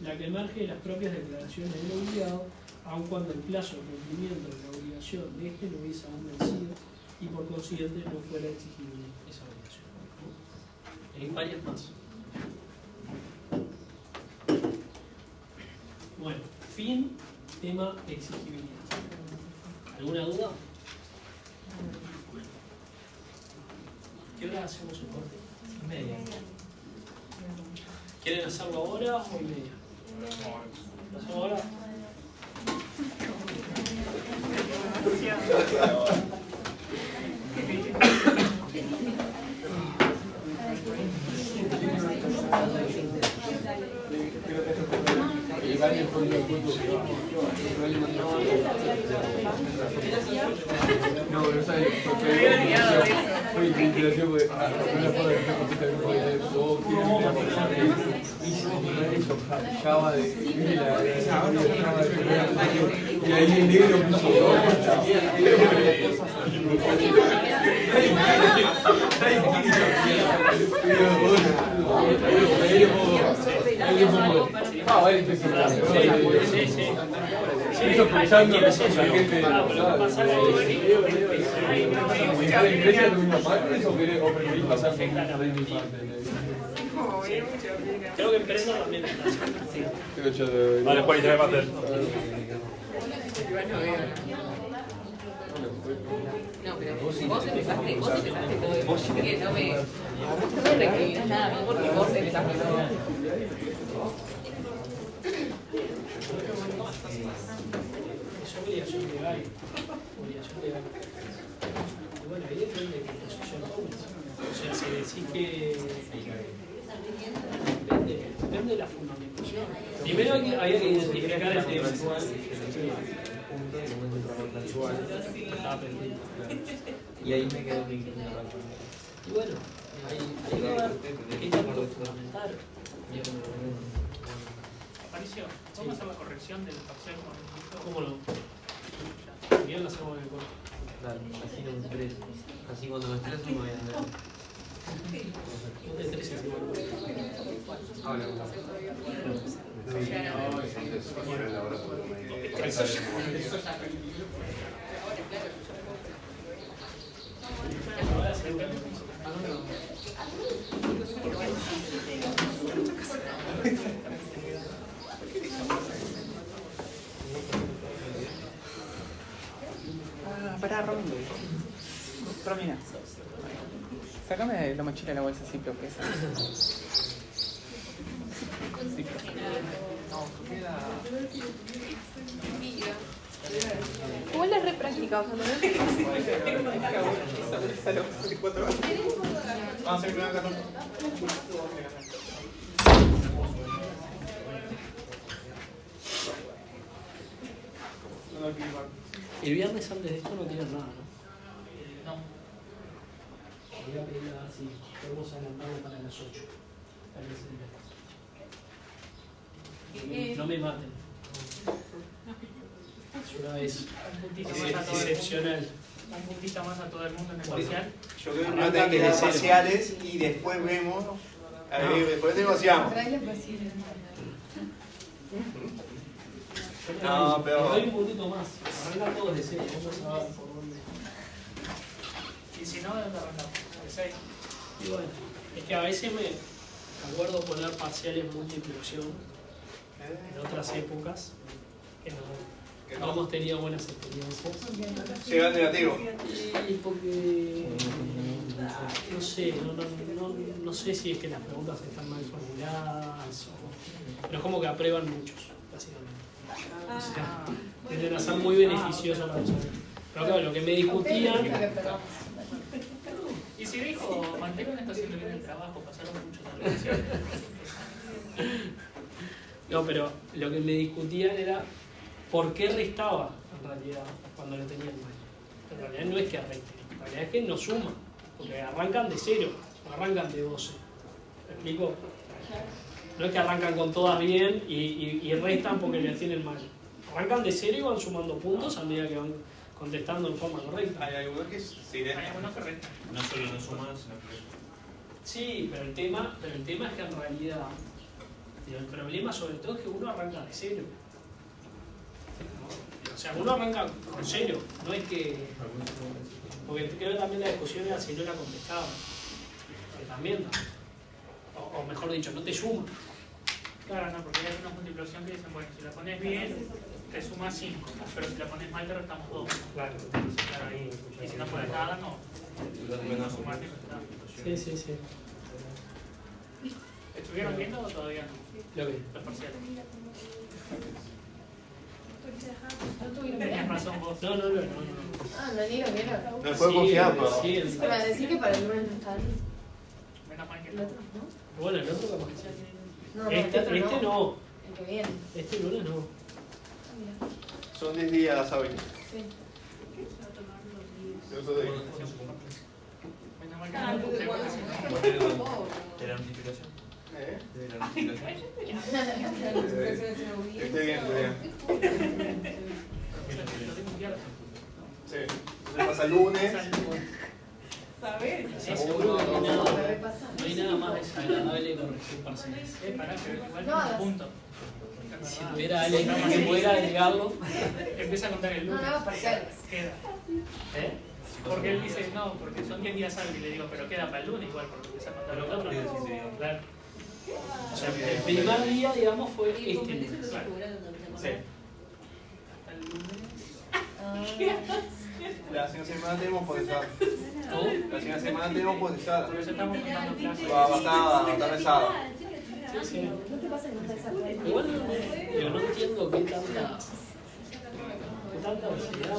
la que emerge de las propias declaraciones del obligado, aun cuando el plazo de cumplimiento de la obligación de este no hubiese aún vencido y por consiguiente no fuera exigible esa obligación. Hay varias más. Bueno, fin, tema exigibilidad. ¿Alguna duda? ¿Qué hora hacemos el corte? Media. ¿Quieren hacerlo ahora o media? ¿Lo hacemos ahora? No, pero sabes, fue inspiración porque una foto de Java de y ahí el negro puso eso pensando en la gente Creo que empresa también está. Vale, pues ya va a hacer. No, pero vos empezaste todo eso. Vos que no me recriminás nada a mí porque vos empezaste todo. Es obligación legal. Obligación legal. Y bueno, ahí depende de qué posición tomes. O sea, si decís que depende de la fundamentación. Primero había que identificar el tema. Y ahí me quedo mi Y bueno, ahí va a ver qué tanto fundamental. Aparicio, ¿vamos a hacer la corrección del parcial con el disco? ¿Cómo no? Bien, lo hacemos en el corte. Dale, así no me estreso. Así cuando me estreso me voy a andar. No te estreses igual. Pará, Romy. Romina. Sácame la mochila de la bolsa Ziploc esa. Igual es re práctica, o sea, Vamos a hacer primero 14. El viernes antes de esto no tienen nada, ¿no? No. Voy a pedir a ver si podemos adelantarlo para las 8. Tal vez no me maten. Es una vez excepcional. Un puntito más a todo el mundo en el parcial. Yo creo que no te quedar parciales y después vemos. Después negociamos. No, pero. Doy un puntito más. Arranca todos de 6. Vamos a ver por dónde. Y si no, ¿de dónde arrancamos? De 6. Y bueno, es que a veces me acuerdo poner parciales múltiple opción en otras épocas que no hemos tenido buenas experiencias. Llegan negativo. Y porque no sé, no sé si es que las preguntas están mal formuladas pero es como que aprueban muchos, básicamente. O sea, tienden a ser muy beneficiosos para nosotros. Pero claro, lo que me discutían. Y si dijo, Mantelón está haciendo bien el trabajo, pasaron muchos años. No, pero lo que me discutían era por qué restaba en realidad cuando lo tenían mal. En realidad no es que reste, en realidad es que no suma, porque arrancan de 0, no arrancan de 12. ¿Me explico? No es que arrancan con todas bien y restan porque les tienen mal. Arrancan de 0 y van sumando puntos a medida que van contestando en forma correcta. Hay algunos que sí, hay algunos que restan. No solo no suman, sino que... Sí, pero el tema es que en realidad el problema sobre todo es que uno arranca de 0. O sea, uno arranca con 0, no es que... Porque creo que también la discusión era si no la contestaba. Que también, o mejor dicho, no te suma. Claro, no, porque hay una múltiple opción que dicen, bueno, si la pones bien, te suma 5, pero si la pones mal, te restamos 2. Claro. Claro, ahí. Y si no pones nada, no. No sumarte y restarte. Sí. ¿Estuvieron viendo o todavía no? Lo que. Los parciales. ¿No tuvieron Tenías bien? razón vos. No. Ah, no digo que no. no puedo confiar, pero. Sí, Pero decir que para el lunes no están. Menos mal que El no. otro, ¿no? Bueno, el otro capaz que sí. No, el Este otro no. El que viene. Este lunes no. Son 10 días hábiles. Sí. Yo soy de. Menos mal que no. ¿De la notificación? ¿De la notificación? Esté bien. Sí. Entonces pasa el lunes. ¿Sabes? Sí, seguro que no hay nada más desagradable que corregir parciales. Pará, pero igual No, tiene un punto. Si pudiera agregarlo. Empieza a contar el No, lunes. no hagas parciales. Queda. ¿Eh? Porque él dice, no, porque son 10 días hábiles. Y le digo, pero queda para el lunes igual, porque empieza a contar Pero el claro, lunes. sí, sí. Claro. O sea, el primer día, digamos, fue este lunes. Claro. Sí. Hasta el lunes. La siguiente semana tenemos potestad. ¿Cómo? La siguiente semana tenemos potestad. Por eso estamos contando clases. Va a pesada. Sí. ¿No te pasa que no estás acá? Igual yo no entiendo qué tanta velocidad. O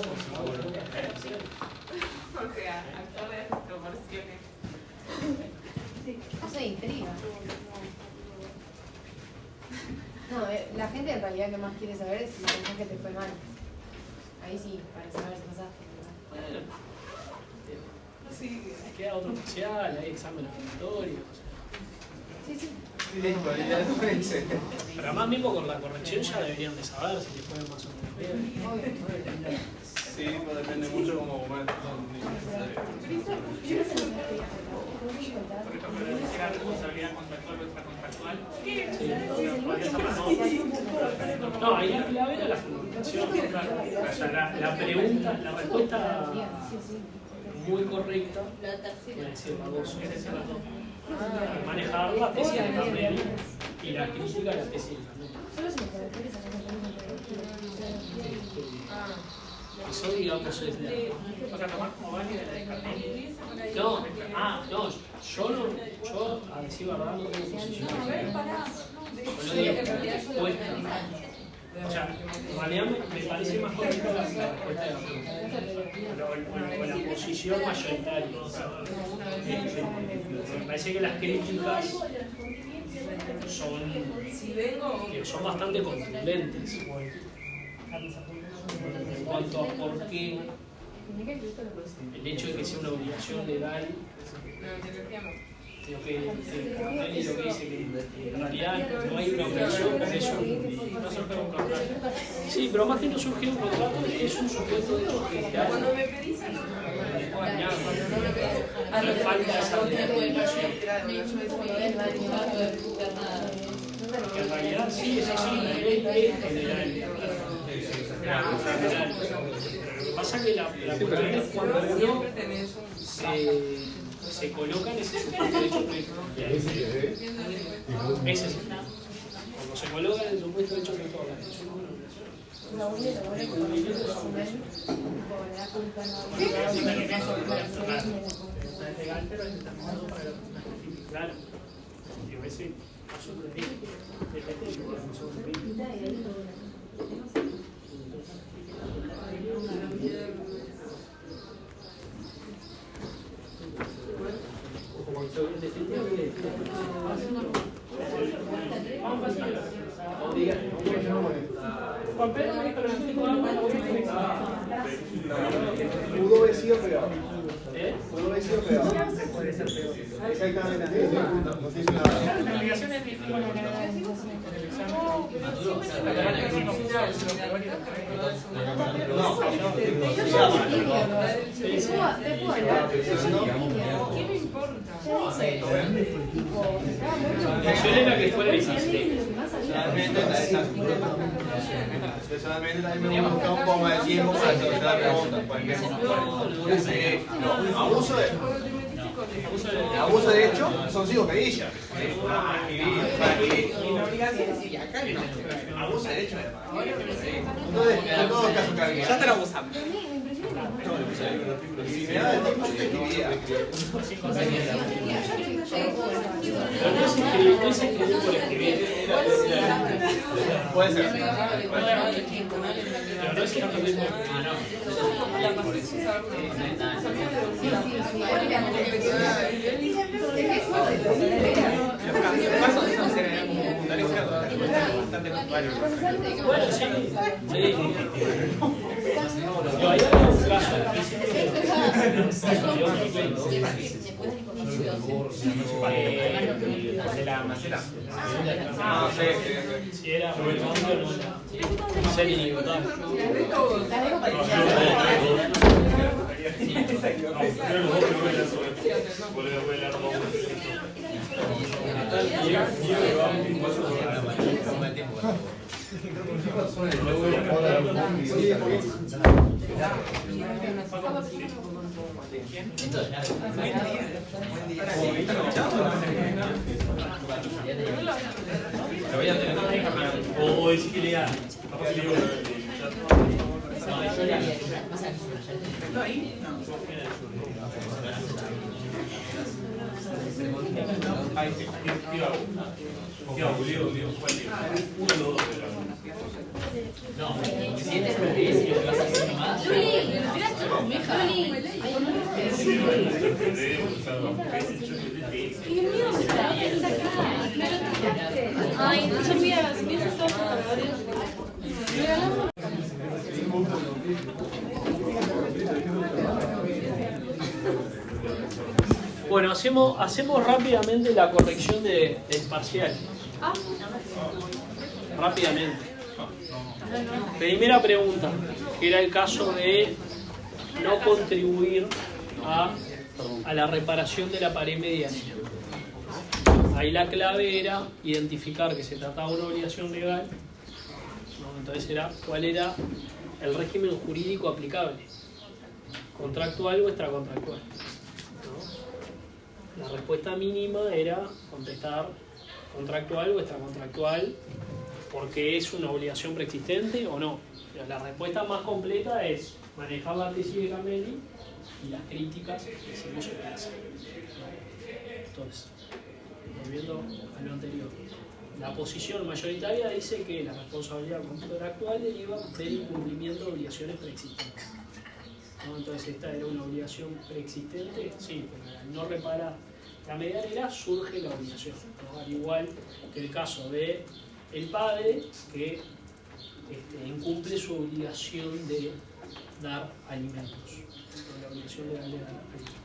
sea, actor de proporciones. No sé, intriga. No, la gente en realidad que más quiere saber es si pensás que te fue mal. Ahí sí, para saber si pasaste. Bueno, queda otro parcial, hay exámenes obligatorios. Sí. Listo, ya lo pensé. Pero además mismo con la corrección ya deberían de saber si te fue más o menos bien. Sí, pues depende mucho cómo momento. Por ejemplo, la tercera responsabilidad contractual o extracontractual. No, ahí la clave era la fundamentación. O sea, la pregunta, la respuesta muy correcta, puede ser la 2. Manejar la tesis de Carnelli y la crítica de la tesis de Carnelli. Eso, digamos, es la... O sea, tomar como válida la de Carnelli. No, yo, a decir verdad, no tengo posición. Yo no digo respuesta. O sea, en realidad me parece más correcta la respuesta de la pregunta. O la posición mayoritaria. Me parece que las críticas son bastante contundentes. en cuanto a por qué el hecho de que sea una obligación legal, lo que dice que en realidad no hay una obligación, pero es un... Sí, pero más que no surge un contrato, es un supuesto de hecho que Cuando me pedís no falta esa obligación. Que en realidad sí, es así, la ley es general. Lo que pasa es que la cuestión es cuando uno se coloca en ese supuesto derecho preexistente. Ese es el caso. Cuando se coloca en el supuesto derecho preexistente. Claro. Digo, ese caso Juan Pedro me dijo lo mismo. Pudo haber sido peor. Pudo haber sido peor. Exactamente. No tiene nada. La obligación es difícil con el que fuera existente. Personalmente también me gusta un poco de tiempo para hacer la pregunta. Abuso de hecho son 5 perillas. Abuso de hecho. Entonces, en todo caso, ya están abusando. Si me da el tiempo, yo te escribiría. No se escribió por escribir. Puede ser. Pero no es que no bueno, sí. Yo hay algún caso de la macera. Si era ser inimputable. O decir que legal. Ay, no se mira, se mira todo. Bueno, hacemos rápidamente la corrección del parcial. Rápidamente. Primera pregunta, que era el caso de no contribuir a la reparación de la pared medianera. Ahí la clave era identificar que se trataba de una obligación legal, ¿no? Entonces cuál era el régimen jurídico aplicable, contractual o extracontractual, ¿no? La respuesta mínima era contestar contractual o extracontractual, porque es una obligación preexistente o no. Pero la respuesta más completa es manejar la tesis de Carnelli y las críticas que hicimos en clase. Entonces, volviendo a lo anterior, la posición mayoritaria dice que la responsabilidad contractual deriva del incumplimiento de obligaciones preexistentes, ¿no? Entonces esta era una obligación preexistente, sí, pero al no reparar la medianera surge la obligación, ¿no? Al igual que el caso de el padre que incumple su obligación de dar alimentos, la obligación legal de dar alimentos.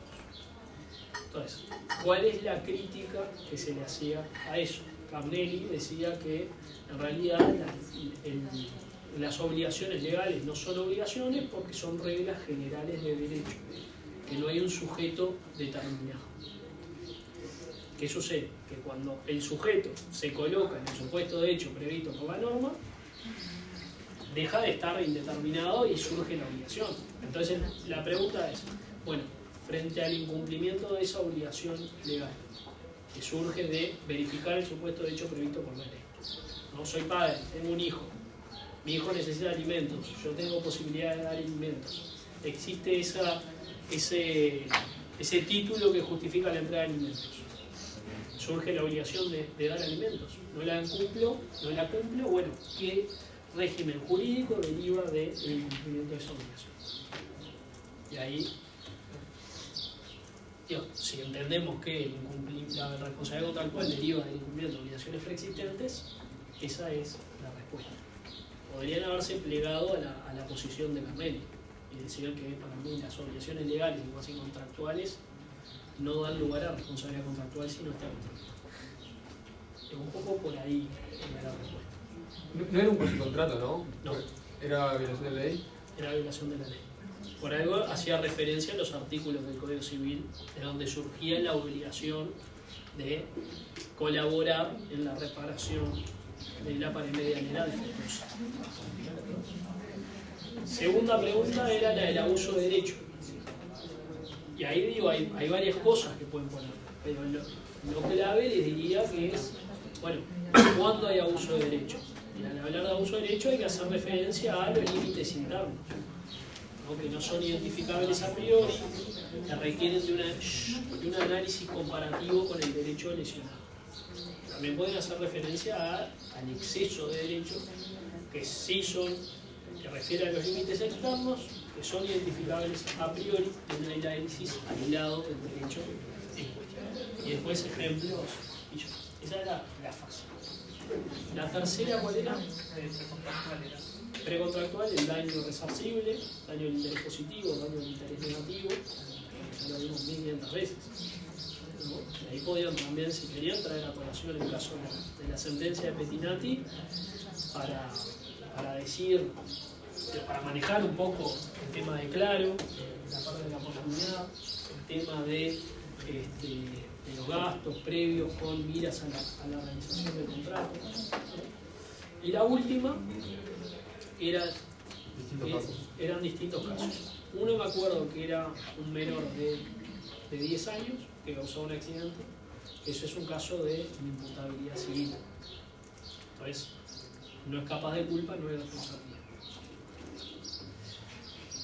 Entonces, ¿cuál es la crítica que se le hacía a eso? Carnelli decía que en realidad las obligaciones legales no son obligaciones porque son reglas generales de derecho, que no hay un sujeto determinado. ¿Qué sucede? Que cuando el sujeto se coloca en el supuesto de hecho previsto por la norma, deja de estar indeterminado y surge la obligación. Entonces la pregunta es, bueno, frente al incumplimiento de esa obligación legal, que surge de verificar el supuesto de hecho previsto por la ley. No soy padre, tengo un hijo, mi hijo necesita alimentos, yo tengo posibilidad de dar alimentos. Existe ese título que justifica la entrega de alimentos. Surge la obligación de dar alimentos. No la cumplo, bueno, ¿qué régimen jurídico deriva del incumplimiento de esa obligación? Y ahí, si entendemos que la responsabilidad contractual deriva del incumplimiento de obligaciones preexistentes, esa es la respuesta. Podrían haberse plegado a la posición de Carnelli y decir que para mí las obligaciones legales y cuasi contractuales no dan lugar a responsabilidad contractual si no está contratado. Es un poco por ahí la respuesta. No era un cuasi contrato, ¿no? No. ¿Era violación de la ley? Era violación de la ley. Por algo hacía referencia a los artículos del Código Civil de donde surgía la obligación de colaborar en la reparación de la pared medianera defectuosa. Segunda pregunta era la del abuso de derecho. Y ahí digo, hay varias cosas que pueden poner, pero lo clave les diría que es, bueno, ¿cuándo hay abuso de derecho? Y al hablar de abuso de derecho hay que hacer referencia a los límites internos, ¿no? Que no son identificables a priori, que requieren de un análisis comparativo con el derecho lesionado. También pueden hacer referencia al exceso de derecho, que sí que refiere a los límites externos, que son identificables a priori en un análisis aislado del derecho en cuestión. Y después ejemplos, y yo. Esa era la fase. La tercera, ¿cuál era? Precontractual, el daño resarcible, daño del interés positivo, daño del interés negativo, ya lo vimos 1500 veces. ¿No? Y ahí podían también, si querían, traer a colación el caso de la sentencia de Pettinati para decir, para manejar un poco el tema de claro, la parte de la oportunidad, el tema de los gastos previos con miras a la realización del contrato. Y la última eran distintos casos. Uno me acuerdo que era un menor de 10 años que causó un accidente. Eso es un caso de imputabilidad civil. Entonces, no es capaz de culpa, no es responsabilidad.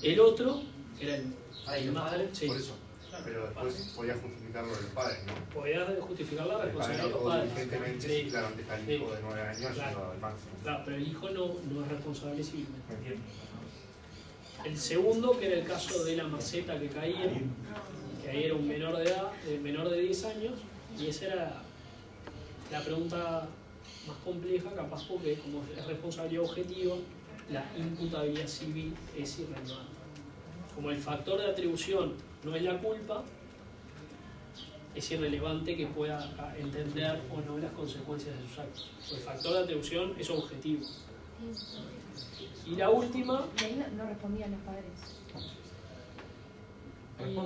El otro era el madre. Sí. Por eso. Pero después podía justificarlo de los padres, ¿no? Podía justificar la responsabilidad de los padres. Evidentemente, sí, claro, antes está el hijo de 9 años, claro, al máximo. Claro, pero el hijo no es responsable civilmente. El segundo, que era el caso de la maceta que caía, que ahí era un menor de edad, menor de 10 años, y esa era la pregunta más compleja, capaz porque como es responsabilidad objetiva, la imputabilidad civil es irrelevante. Como el factor de atribución no es la culpa, es irrelevante que pueda entender o no las consecuencias de sus actos. El factor de atribución es objetivo. Y la última... Y ahí no respondían los padres.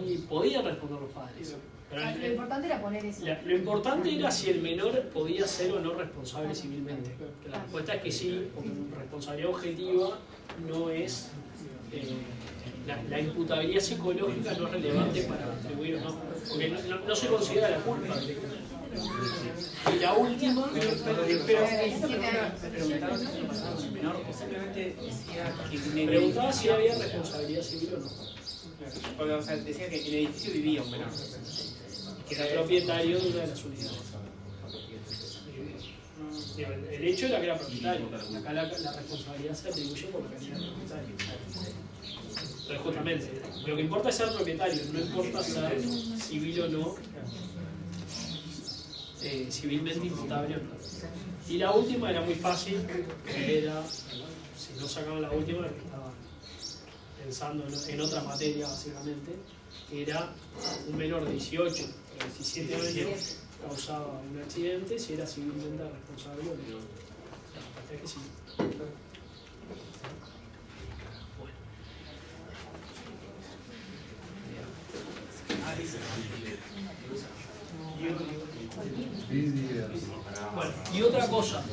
Y podían responder los padres. Pero lo importante era poner eso. Lo importante era si el menor podía ser o no responsable civilmente. La respuesta es que sí, porque responsabilidad objetiva no es... la imputabilidad psicológica no es relevante para atribuir o no, porque no se considera la culpa directamente. Y la última... Preguntaba si había responsabilidad civil o no. O sea, decía que en el edificio vivía un menor. Que era propietario de una de las unidades. El hecho era que era propietario. Acá la responsabilidad se atribuye por la calidad de propietario. Entonces, justamente, lo que importa es ser propietario, no importa ser civil o no civilmente imputable o no. Y la última era muy fácil, que era, si no sacaban la última, estaba pensando en otra materia básicamente, que era un menor de 18 o 17 años causaba un accidente, si era civilmente responsable o no. La respuesta es que sí. Bueno, y otra cosa,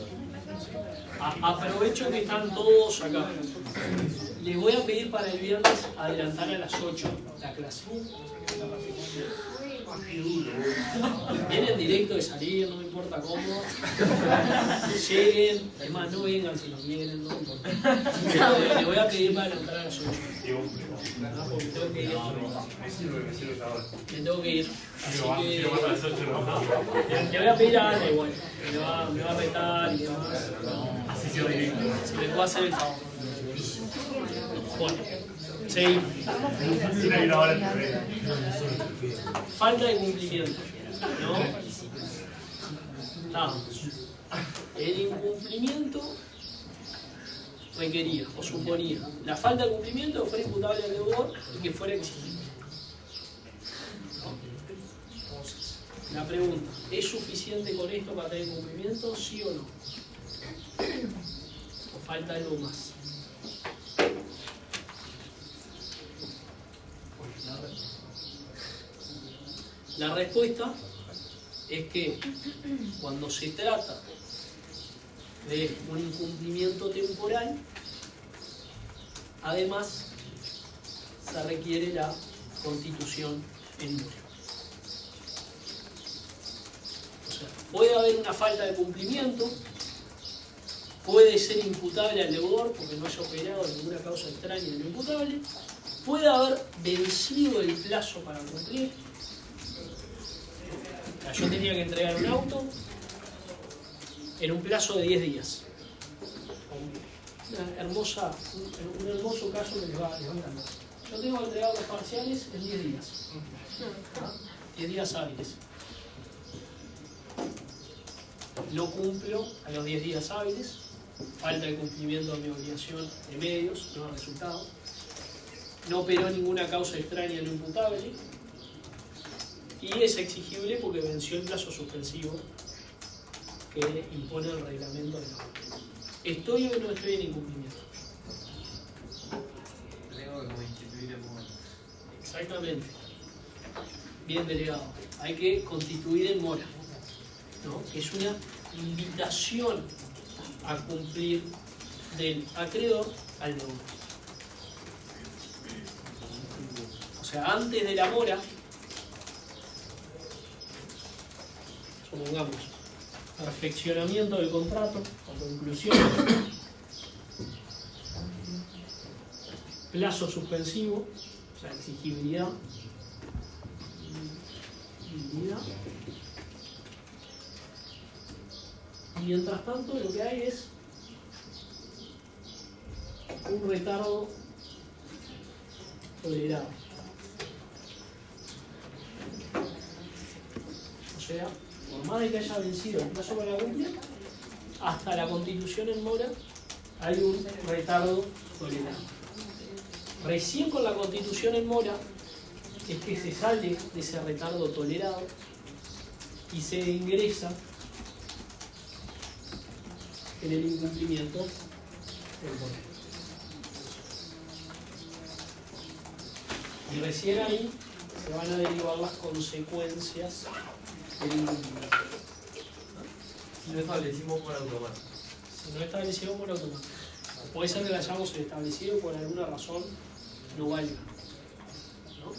aprovecho que están todos acá. Les voy a pedir para el viernes adelantar a las 8 la clase. Vienen directo de salir, no me importa cómo. Lleguen, además no vengan si no vienen, no me importa. Les voy a pedir para adelantar a las 8. Porque tengo que ir. Me tengo que ir. Así que le voy a pedir a Ana igual. Me va a retar y demás. Si me puedo hacer el favor. Bueno, seguimos. Falta de cumplimiento, ¿no? Estamos. El incumplimiento requería o suponía la falta de cumplimiento que fuera imputable al deudor y que fuera exigible. Entonces, la pregunta, ¿es suficiente con esto para tener cumplimiento? ¿Sí o no? ¿O falta algo más? La respuesta es que cuando se trata de un incumplimiento temporal, además se requiere la constitución en mora. O sea, puede haber una falta de cumplimiento, puede ser imputable al deudor porque no haya operado ninguna causa extraña en lo imputable, puede haber vencido el plazo para cumplir. Yo tenía que entregar un auto en un plazo de 10 días. Un hermoso caso que les va a encantar. Yo tengo que entregar los parciales en 10 días. 10 días hábiles. No cumplo a los 10 días hábiles. Falta de cumplimiento de mi obligación de medios, no de resultados. No operó ninguna causa extraña en lo imputable. Y es exigible porque venció el plazo suspensivo que impone el reglamento de la ONU. ¿Estoy o no estoy en incumplimiento? Creo que como instituir en mora. Exactamente. Bien delegado. Hay que constituir en mora, ¿no? Que es una invitación a cumplir del acreedor al deudor. O sea, antes de la mora, supongamos, perfeccionamiento del contrato o conclusión, plazo suspensivo, o sea, exigibilidad, y mientras tanto lo que hay es un retardo tolerado. O sea, por más de que haya vencido el plazo para cumplir, hasta la constitución en mora hay un retardo tolerado. Recién con la constitución en mora es que se sale de ese retardo tolerado y se ingresa en el incumplimiento temporal. Y recién ahí se van a derivar las consecuencias del incumplimiento. Si no establecimos por automático. Si no establecimos por automático. Puede ser que la hayamos establecido por alguna razón no válida, ¿no?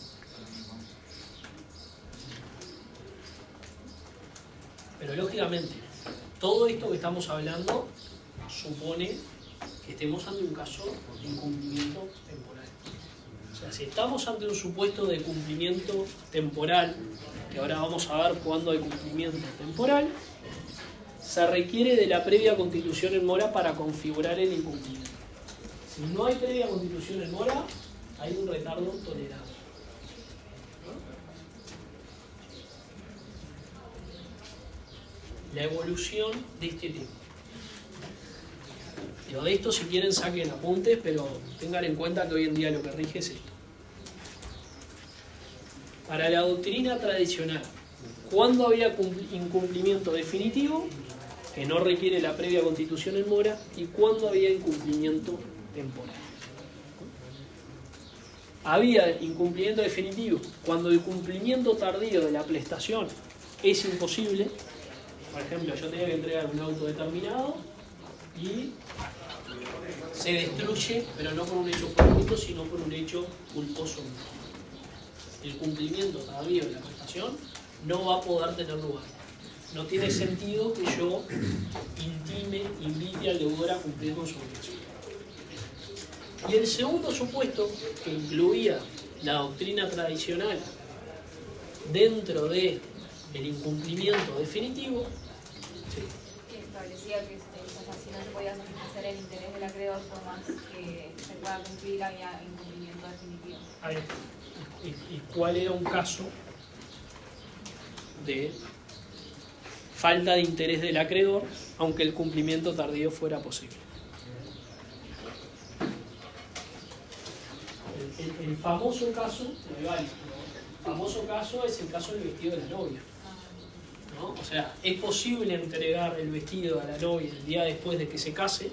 Pero lógicamente, todo esto que estamos hablando supone que estemos ante un caso de incumplimiento temporal. O sea, si estamos ante un supuesto de cumplimiento temporal, que ahora vamos a ver cuándo hay cumplimiento temporal, se requiere de la previa constitución en mora para configurar el incumplimiento. Si no hay previa constitución en mora, hay un retardo tolerado. la evolución de este tema. Digo, de esto si quieren saquen apuntes, pero tengan en cuenta que hoy en día lo que rige es esto. Para la doctrina tradicional, ¿cuándo había incumplimiento definitivo, que no requiere la previa constitución en mora, y cuándo había incumplimiento temporal? Había incumplimiento definitivo cuando el cumplimiento tardío de la prestación es imposible. Por ejemplo, yo tenía que entregar un auto determinado y se destruye, pero no por un hecho fortuito, sino por un hecho culposo. El cumplimiento tardío de la prestación no va a poder tener lugar. No tiene sentido que yo invite al deudor a cumplir con su obligación. Y el segundo supuesto, que incluía la doctrina tradicional dentro del incumplimiento definitivo, que establecía que si no se podía satisfacer el interés del acreedor por más que se pueda cumplir, había incumplimiento definitivo. Ahí está. ¿Y cuál era un caso de falta de interés del acreedor, aunque el cumplimiento tardío fuera posible? El famoso caso, el famoso caso es el caso del vestido de la novia, ¿no? O sea, es posible entregar el vestido a la novia el día después de que se case,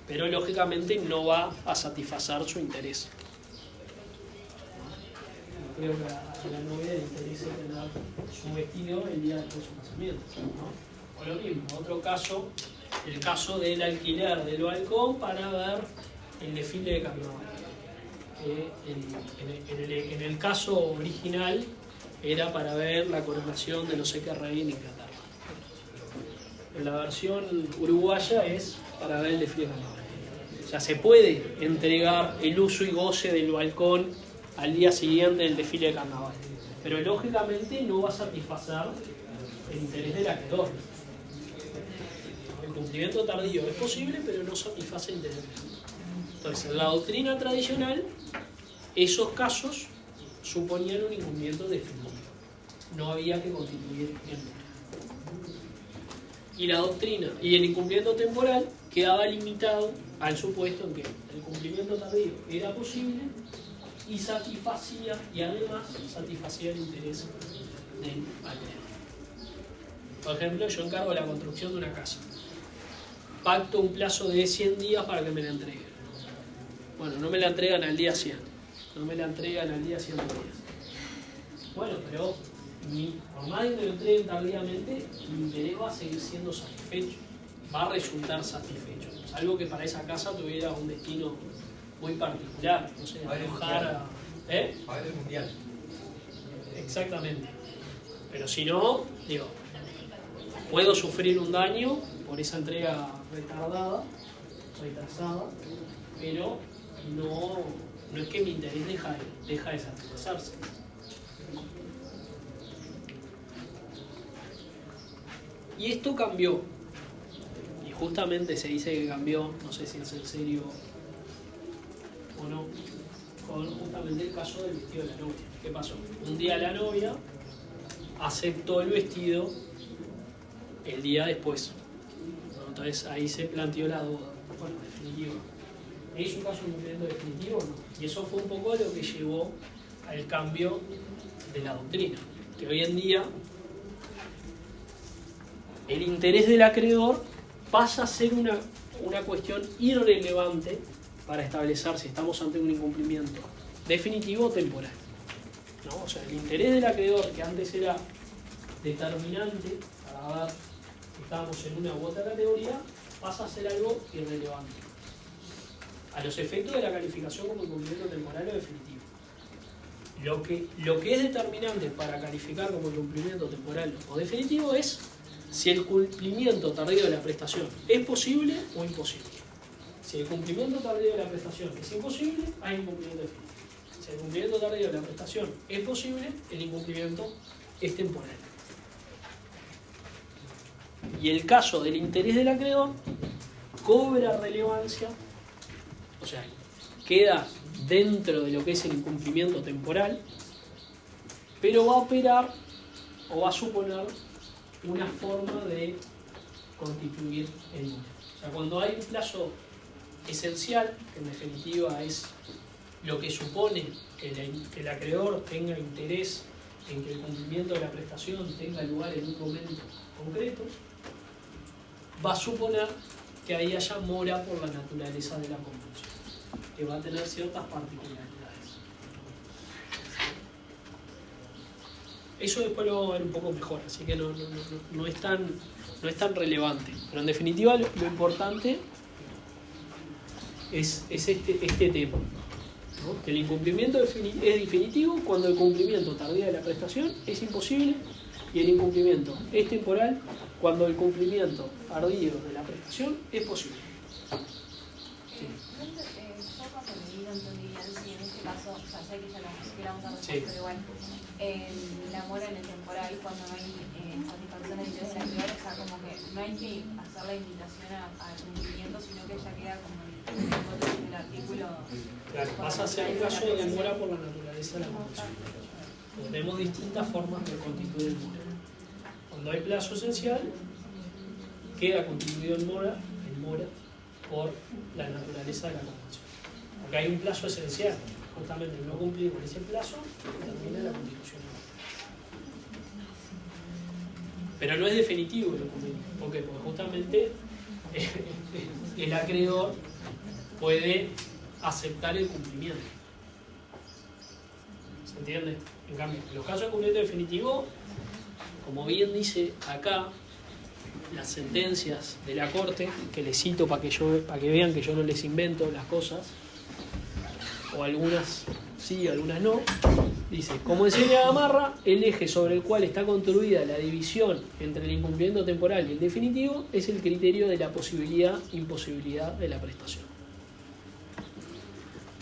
pero lógicamente no va a satisfacer su interés. No creo que a la novia le interese tener su vestido el día después de su casamiento, ¿no? O lo mismo, otro caso, el caso del alquiler del balcón para ver el desfile de carnaval. En el caso original era para ver la coronación de no sé qué rey en Inglaterra. En la versión uruguaya es para ver el desfile de carnaval. O sea, se puede entregar el uso y goce del balcón al día siguiente del desfile de carnaval, pero lógicamente no va a satisfacer el interés del acreedor. El cumplimiento tardío es posible, pero no satisface el interés. Entonces, en la doctrina tradicional, esos casos suponían un incumplimiento definitivo. No había que constituir en mora. Y la doctrina y el incumplimiento temporal quedaba limitado al supuesto en que el cumplimiento tardío era posible y satisfacía, y además satisfacía el interés del acreedor. Por ejemplo, yo encargo la construcción de una casa. Pacto un plazo de 100 días para que me la entreguen. Bueno, no me la entregan al día 100. No me la entregan al día 110. Bueno, pero por más que me lo entreguen tardíamente, mi interés va a seguir siendo satisfecho. Va a resultar satisfecho. Salvo que para esa casa tuviera un destino muy particular. No sé, alojar a... Padre mundial. Exactamente. Pero si no, digo, puedo sufrir un daño por esa entrega retrasada, pero no es que mi interés deja de satisfacerse. Y esto cambió. Y justamente se dice que cambió, no sé si es en serio o no, con justamente el caso del vestido de la novia. ¿Qué pasó? Un día la novia aceptó el vestido el día después. Entonces ahí se planteó la duda. Bueno, definitivo. ¿Es un caso de cumplimiento definitivo o no? Y eso fue un poco lo que llevó al cambio de la doctrina. Que hoy en día el interés del acreedor pasa a ser una cuestión irrelevante para establecer si estamos ante un incumplimiento definitivo o temporal, ¿no? O sea, el interés del acreedor, que antes era determinante para ver si estábamos en una u otra categoría, pasa a ser algo irrelevante a los efectos de la calificación como incumplimiento temporal o definitivo. Lo que es determinante para calificar como incumplimiento temporal o definitivo es si el cumplimiento tardío de la prestación es posible o imposible. Si el cumplimiento tardío de la prestación es imposible, hay incumplimiento definitivo. Si el cumplimiento tardío de la prestación es posible, el incumplimiento es temporal. Y el caso del interés del acreedor cobra relevancia, o sea, queda dentro de lo que es el incumplimiento temporal, pero va a operar o va a suponer una forma de constituir el mora. O sea, cuando hay un plazo esencial, que en definitiva es lo que supone que el acreedor tenga interés en que el cumplimiento de la prestación tenga lugar en un momento concreto, va a suponer que ahí haya mora por la naturaleza de la convención, que va a tener ciertas particularidades. Eso después lo vamos a ver un poco mejor, así que no es tan relevante. Pero en definitiva lo importante es este tema, ¿no? Que el incumplimiento es definitivo cuando el cumplimiento tardío de la prestación es imposible, y el incumplimiento es temporal cuando el cumplimiento tardío de la prestación es posible. Sí. Yo cuando leí no entendí bien si en este caso, o sea, sé que ya lo hubiéramos dado Sí. pero igual, la mora en el temporal, cuando no hay satisfacción de interés del acreedor, o sea, como que no hay que hacer la invitación al cumplimiento, sino que ya queda como el artículo. Claro, pasa a ser un caso de mora por la naturaleza de la convención. Tenemos distintas formas de constituir el mora. Cuando hay plazo esencial, queda constituido el mora por la naturaleza de la convención. Porque hay un plazo esencial, justamente no cumplir con ese plazo, termina la constitución. Pero no es definitivo el cumplimiento. ¿Por qué? Porque justamente el acreedor puede aceptar el cumplimiento. ¿Se entiende? En cambio, en los casos de cumplimiento definitivo, como bien dice acá, las sentencias de la Corte, que les cito para que vean que yo no les invento las cosas, o algunas sí, algunas no, dice, como enseña Gamarra, el eje sobre el cual está construida la división entre el incumplimiento temporal y el definitivo es el criterio de la posibilidad-imposibilidad de la prestación.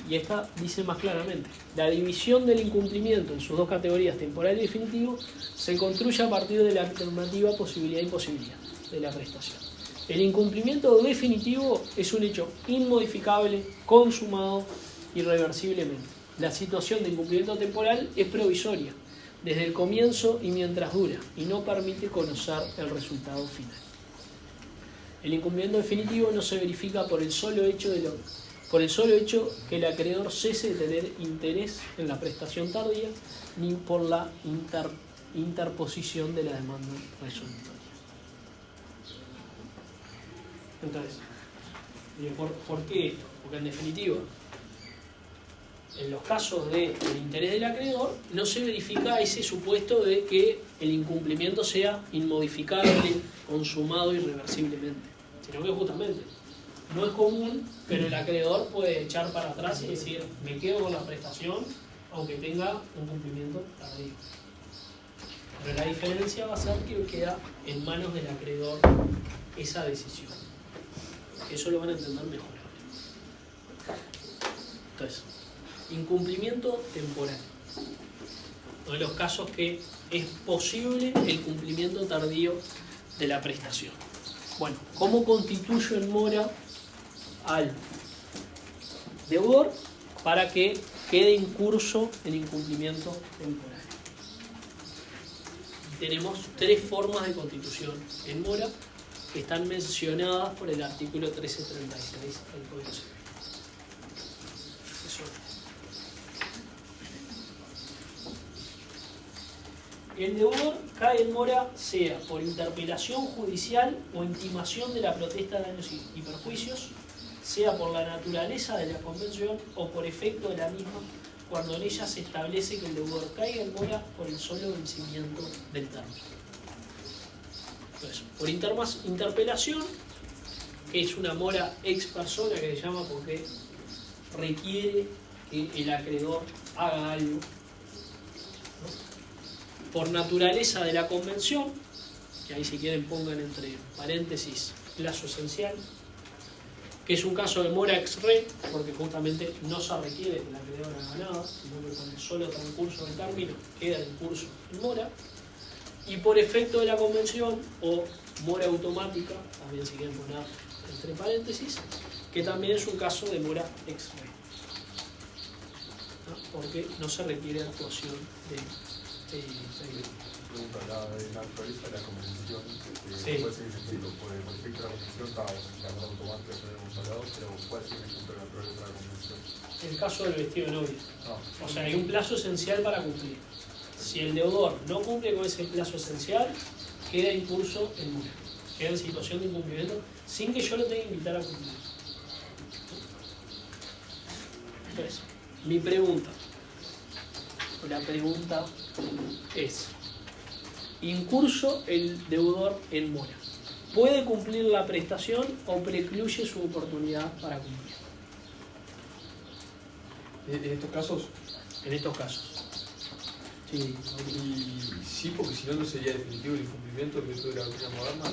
Y esta dice más claramente, la división del incumplimiento en sus dos categorías, temporal y definitivo, se construye a partir de la alternativa posibilidad-imposibilidad de la prestación. El incumplimiento definitivo es un hecho inmodificable, consumado irreversiblemente. La situación de incumplimiento temporal es provisoria, desde el comienzo y mientras dura, y no permite conocer el resultado final. El incumplimiento definitivo no se verifica por el solo hecho que el acreedor cese de tener interés en la prestación tardía, ni por la interposición de la demanda resolutoria. Entonces, ¿por qué esto? Porque en definitiva, en los casos del interés del acreedor, no se verifica ese supuesto de que el incumplimiento sea inmodificable, consumado irreversiblemente, sino que justamente no es común, pero el acreedor puede echar para atrás y decir, me quedo con la prestación, aunque tenga un cumplimiento tardío. Pero la diferencia va a ser que queda en manos del acreedor esa decisión. Eso lo van a entender mejor. Entonces, incumplimiento temporal. Uno de los casos que es posible el cumplimiento tardío de la prestación. Bueno, ¿cómo constituyo en mora al deudor para que quede en curso el incumplimiento temporal? Tenemos tres formas de constitución en mora que están mencionadas por el artículo 1336 del Código Civil. El deudor cae en mora sea por interpelación judicial o intimación de la protesta de daños y perjuicios, sea por la naturaleza de la convención o por efecto de la misma, cuando en ella se establece que el deudor caiga en mora por el solo vencimiento del término. Entonces, por interpelación, que es una mora ex persona que se llama porque requiere que el acreedor haga algo. Por naturaleza de la convención, que ahí si quieren pongan entre paréntesis plazo esencial, que es un caso de mora ex re, porque justamente no se requiere que el acreedor haga nada, sino que con el solo transcurso del término queda en curso en mora, y por efecto de la convención, o mora automática, también si quieren poner entre paréntesis, que también es un caso de mora ex re, ¿no? Porque no se requiere actuación de pregunta, la naturaleza de la convención, Sí. ¿cuál sería el ejemplo? Por efecto de la convención, la mora automática que habíamos hablado, pero ¿cuál sería el ejemplo de la naturaleza de la convención? El caso del vestido de novia. No. O sea, hay un plazo esencial para cumplir. Si el deudor no cumple con ese plazo esencial, queda incurso en mora. Queda en situación de incumplimiento sin que yo lo tenga que invitar a cumplir. Entonces, mi pregunta, la pregunta es, incurso el deudor en mora, ¿puede cumplir la prestación o precluye su oportunidad para cumplir? ¿En estos casos? En estos casos. Sí. Y sí, porque si no, no sería definitivo el incumplimiento del método de la doctrina moderna.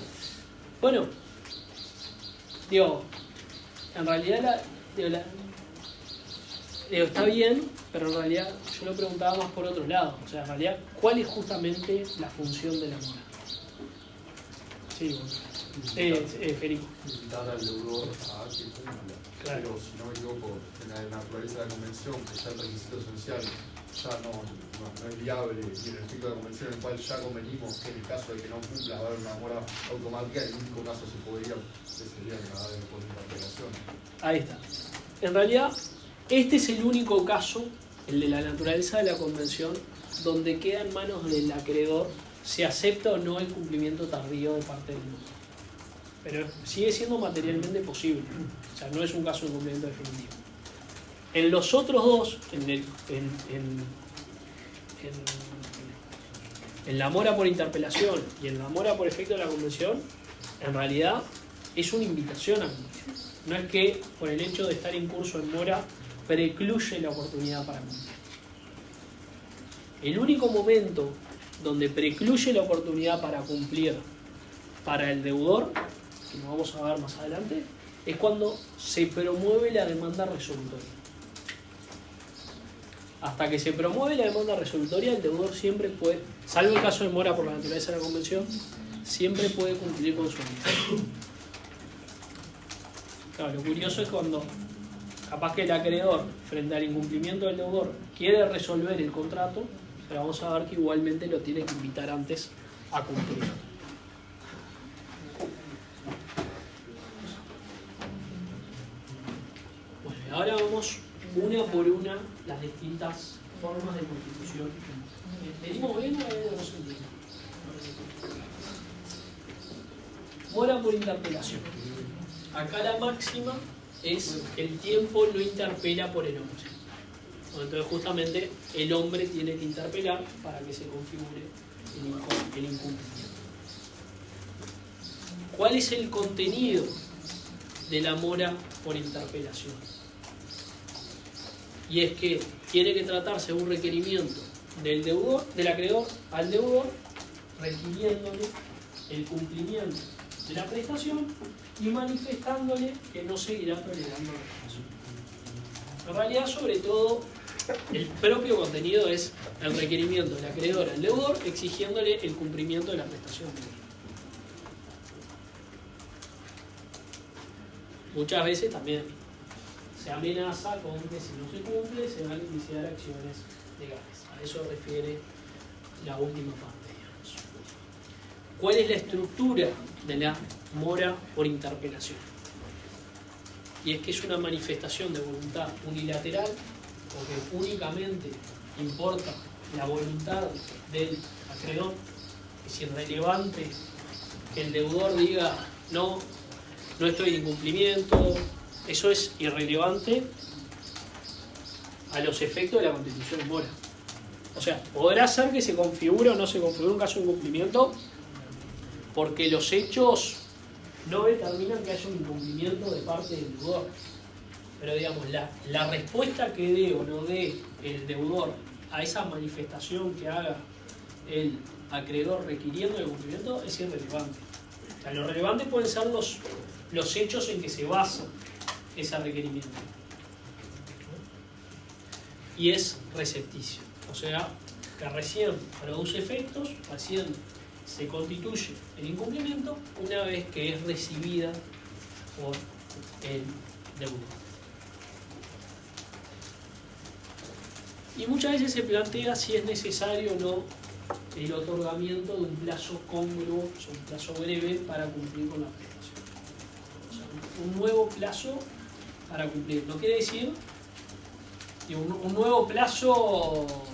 Bueno, digo, en realidad está bien, pero en realidad yo lo preguntaba más por otro lado. O sea, en realidad, ¿cuál es justamente la función de la mora? Sí, bueno. Federico. Invitar al deudor a que cumpla. Claro. Pero si no me equivoco, en la naturaleza de la convención, que ya el requisito esencial ya no es viable, y en el efecto de la convención en el cual ya convenimos que en el caso de que no cumpla va a haber una mora automática, en el único caso se podría, que sería en la de por interpelación. Ahí está. En realidad, este es el único caso, el de la naturaleza de la convención, donde queda en manos del acreedor si acepta o no el cumplimiento tardío de parte del deudor. Pero sigue siendo materialmente posible. O sea, no es un caso de cumplimiento definitivo. En los otros dos, en la mora por interpelación y en la mora por efecto de la convención, en realidad es una invitación a cumplir. No es que por el hecho de estar incurso en mora precluye la oportunidad para cumplir. El único momento donde precluye la oportunidad para cumplir para el deudor, que lo vamos a ver más adelante, es cuando se promueve la demanda resolutoria. Hasta que se promueve la demanda resolutoria, el deudor siempre puede, salvo el caso de mora por la naturaleza de la convención, siempre puede cumplir con su obligación. Claro, lo curioso es cuando capaz que el acreedor, frente al incumplimiento del deudor, quiere resolver el contrato, pero vamos a ver que igualmente lo tiene que invitar antes a cumplir. Bueno, y ahora vamos una por una las distintas formas de constitución. ¿Venimos bien o no se entiende? Mora por interpelación. Acá la máxima es que el tiempo no interpela por el hombre. Entonces justamente el hombre tiene que interpelar para que se configure el incumplimiento. ¿Cuál es el contenido de la mora por interpelación? Y es que tiene que tratarse de un requerimiento del deudor, del acreedor al deudor, requiriéndole el cumplimiento de la prestación y manifestándole que no seguirá tolerando la prestación. En realidad, sobre todo, el propio contenido es el requerimiento del acreedor al deudor exigiéndole el cumplimiento de la prestación. Muchas veces también se amenaza con que si no se cumple se van a iniciar acciones legales. A eso refiere la última parte, digamos. ¿Cuál es la estructura de la mora por interpelación? Y es que es una manifestación de voluntad unilateral, porque únicamente importa la voluntad del acreedor. Es irrelevante que el deudor diga no estoy en incumplimiento. Eso es irrelevante a los efectos de la constitución de mora. O sea, podrá ser que se configure o no se configure un caso de incumplimiento porque los hechos no determinan que haya un incumplimiento de parte del deudor. Pero digamos, la respuesta que dé o no dé el deudor a esa manifestación que haga el acreedor requiriendo el cumplimiento es irrelevante. O sea, lo relevante pueden ser los hechos en que se basa ese requerimiento. Y es recepticio. O sea, que recién produce efectos, recién se constituye el incumplimiento una vez que es recibida por el deudor. Y muchas veces se plantea si es necesario o no el otorgamiento de un plazo congruo, o sea, un plazo breve para cumplir con la prestación. O sea, un nuevo plazo para cumplir. No quiere decir que un nuevo plazo, o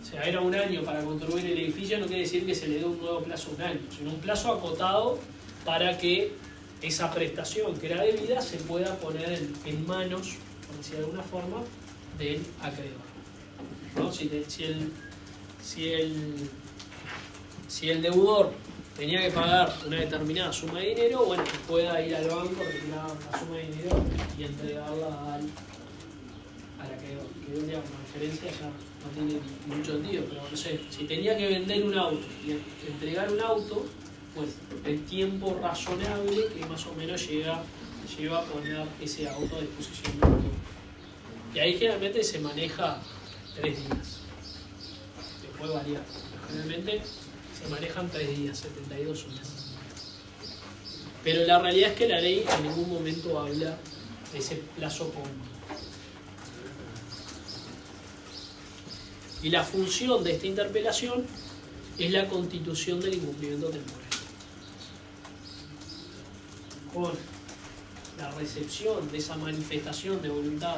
sea, era un año para construir el edificio, no quiere decir que se le dé un nuevo plazo de un año, sino un plazo acotado para que esa prestación que era debida se pueda poner en manos, por decir de alguna forma, del acreedor, ¿no? Si el deudor tenía que pagar una determinada suma de dinero, bueno, que pueda ir al banco, retirar la suma de dinero y entregarla al acreedor. Que una referencia ya no tiene mucho sentido, pero no sé, si tenía que vender un auto y entregar un auto, bueno, el tiempo razonable que más o menos lleva a poner ese auto a disposición del autor. Y ahí generalmente se maneja 3 días. Se puede variar. Generalmente se manejan 3 días, 72 horas. Pero la realidad es que la ley en ningún momento habla de ese plazo común. Y la función de esta interpelación es la constitución del incumplimiento temporal. Con la recepción de esa manifestación de voluntad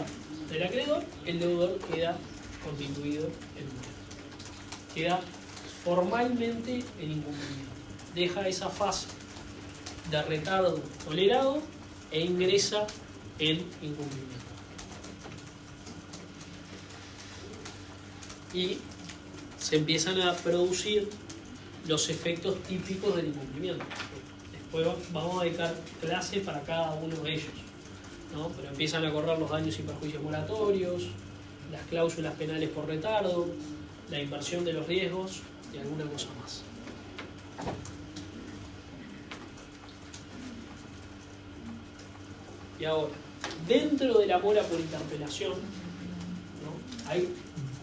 del acreedor, el deudor queda constituido en nulidad. Queda formalmente en incumplimiento. Deja esa fase de retardo tolerado e ingresa en incumplimiento. Y se empiezan a producir los efectos típicos del incumplimiento. Después vamos a dedicar clase para cada uno de ellos, ¿no? Pero empiezan a correr los daños y perjuicios moratorios, las cláusulas penales por retardo, la inversión de los riesgos y alguna cosa más. Y ahora, dentro de la mora por interpelación, ¿no? Hay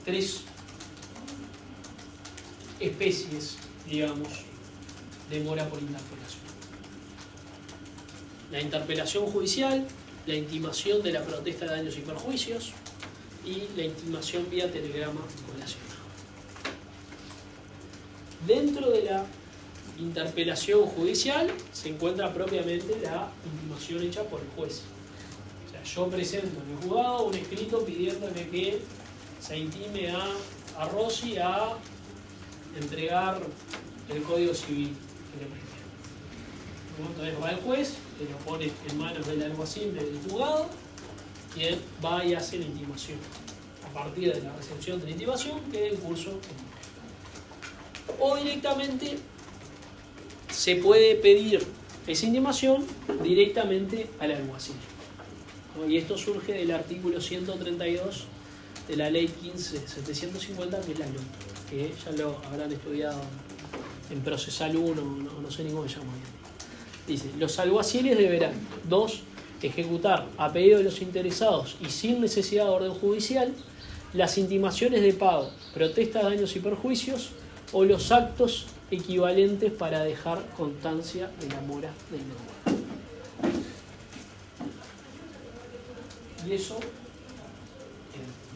3 especies, digamos, de mora por interpelación. La interpelación judicial, la intimación de la protesta de daños y perjuicios y la intimación vía telegrama colacionado. Dentro de la interpelación judicial se encuentra propiamente la intimación hecha por el juez. O sea, yo presento en el juzgado un escrito pidiéndole que se intime a Rosy a entregar el Código Civil que le presté. Entonces va el juez, que lo pone en manos del alguacil del juzgado, y él va y hace la intimación. A partir de la recepción de la intimación queda en curso. O directamente se puede pedir esa intimación directamente al alguacil. Y esto surge del artículo 132 de la ley 15.750, que es la LOT, que ya lo habrán estudiado en Procesal 1, no sé ni cómo se llama. Dice, los alguaciles deberán: 2. Ejecutar a pedido de los interesados y sin necesidad de orden judicial las intimaciones de pago, protesta de daños y perjuicios o los actos equivalentes para dejar constancia de la mora del deudor. Y eso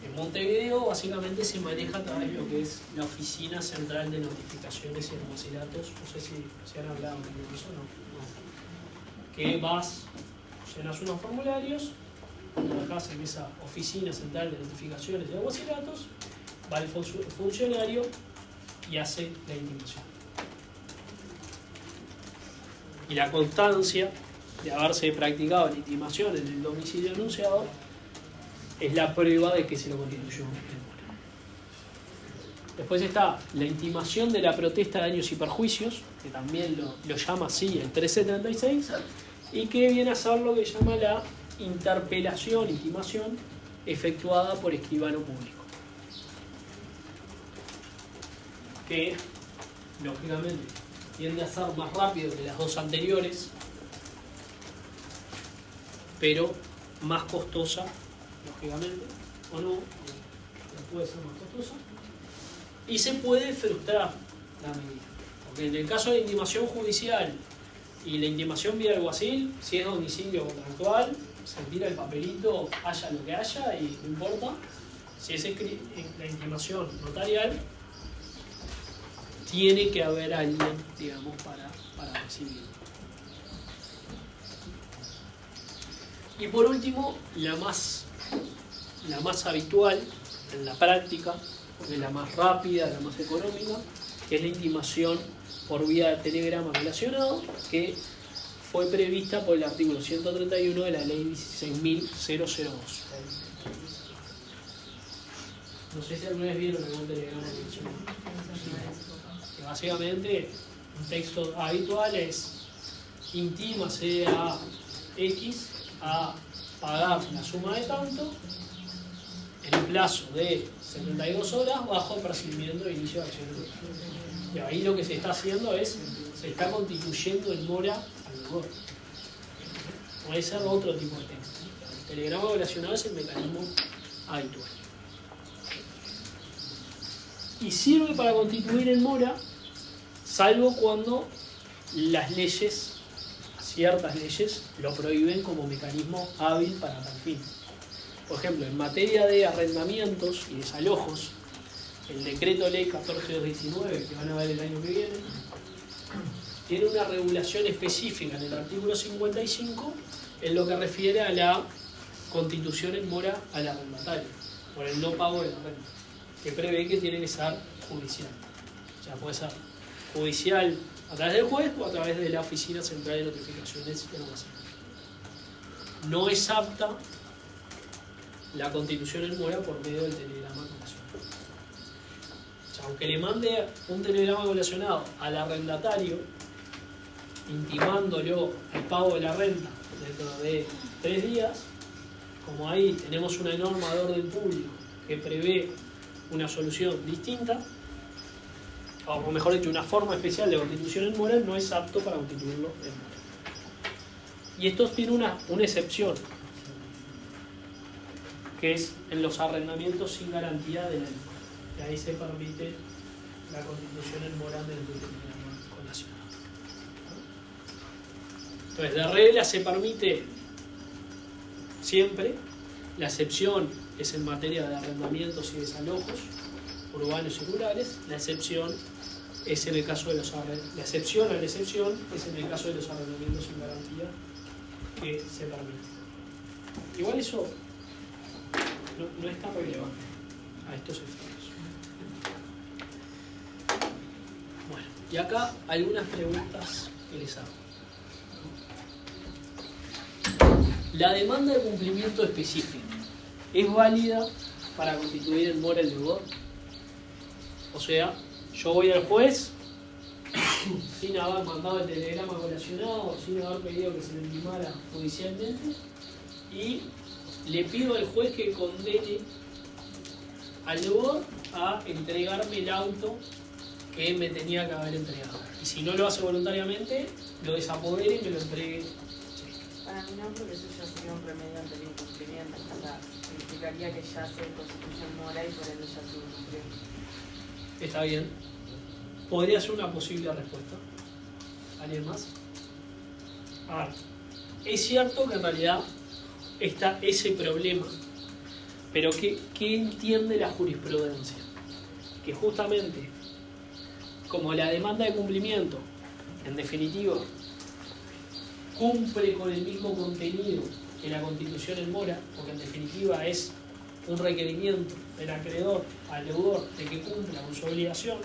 en Montevideo básicamente se maneja a través de lo que es la Oficina Central de Notificaciones y Alguacilatos. No sé si han hablado de eso, no. Que vas, llenas unos formularios, trabajás en esa Oficina Central de Notificaciones y Alguacilatos, va el funcionario y hace la intimación. Y la constancia de haberse practicado la intimación en el domicilio anunciado es la prueba de que se lo constituyó en mora. Después está la intimación de la protesta de daños y perjuicios, que también lo llama así el 1376, y que viene a ser lo que llama la interpelación, intimación, efectuada por escribano público. Que, lógicamente, tiende a ser más rápido que las dos anteriores, pero más costosa, lógicamente, o no, puede ser más costosa, y se puede frustrar la medida. Porque en el caso de la intimación judicial y la intimación vía alguacil, si es domicilio contractual, se tira el papelito, haya lo que haya y no importa. Si es la intimación notarial, tiene que haber alguien, digamos, para recibirlo. Y por último, la más habitual en la práctica, es la más rápida, la más económica, que es la intimación por vía de telegrama relacionado, que fue prevista por el artículo 131 de la ley 16.002. No sé si alguna vez vieron algún telegrama relacionado. Que básicamente un texto habitual es: intímase a X a pagar la suma de tanto en un plazo de 72 horas bajo procedimiento de inicio de acción. Y ahí lo que se está haciendo es, se está constituyendo en mora al deudor. Puede ser otro tipo de texto. El telegrama relacionado es el mecanismo habitual. Y sirve para constituir en mora, salvo cuando las leyes, ciertas leyes, lo prohíben como mecanismo hábil para tal fin. Por ejemplo, en materia de arrendamientos y desalojos, el decreto ley 14.219, que van a ver el año que viene, tiene una regulación específica en el artículo 55 en lo que refiere a la constitución en mora al arrendatario por el no pago de la renta, que prevé que tiene que ser judicial. O sea, puede ser judicial a través del juez o a través de la Oficina Central de Notificaciones y Almacenes. No es apta la constitución en mora por medio del telegrama relacionado. O sea, aunque le mande un telegrama relacionado al arrendatario intimándolo el pago de la renta dentro de 3 días, como ahí tenemos una norma de orden público que prevé una solución distinta, o mejor dicho, una forma especial de constitución en mora, no es apto para constituirlo en mora. Y esto tiene una excepción, que es en los arrendamientos sin garantía de la ley. Y ahí se permite la constitución en mora mediante el telegrama relacionado. Entonces, de regla se permite siempre. La excepción es en materia de arrendamientos y desalojos urbanos y rurales. La excepción es en el caso de los la excepción a la excepción es en el caso de los arrendamientos sin garantía que se permite. Igual eso no es tan relevante a estos efectos. Bueno, y acá algunas preguntas que les hago. La demanda de cumplimiento específico ¿es válida para constituir en mora el deudor? O sea, yo voy al juez sin haber mandado el telegrama relacionado, sin haber pedido que se le intimara judicialmente, y le pido al juez que condene al deudor a entregarme el auto que me tenía que haber entregado. Y si no lo hace voluntariamente, lo desapodere y me lo entregue. Para mí no, porque eso ya sería un remedio ante el incumplimiento. O sea, significaría que ya se constituye en mora y por ende ya se incumplió. Está bien. Podría ser una posible respuesta. ¿Alguien más? A ver, es cierto que en realidad está ese problema, pero ¿qué entiende la jurisprudencia? Que justamente, como la demanda de cumplimiento, en definitiva, cumple con el mismo contenido que la constitución en mora, porque en definitiva es un requerimiento del acreedor al deudor de que cumpla con su obligación,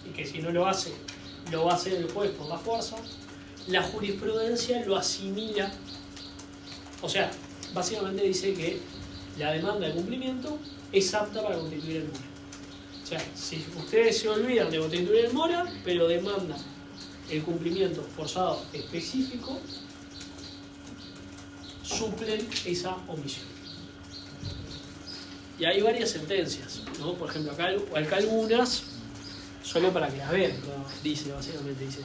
y que si no lo hace, lo va a hacer el juez por la fuerza, la jurisprudencia lo asimila. O sea, básicamente dice que la demanda de cumplimiento es apta para constituir en mora. O sea, si ustedes se olvidan de constituir en mora, pero demandan el cumplimiento forzado específico, suplen esa omisión. Y hay varias sentencias, ¿no? Por ejemplo, acá algunas, solo para que las vean, ¿no? Básicamente dice: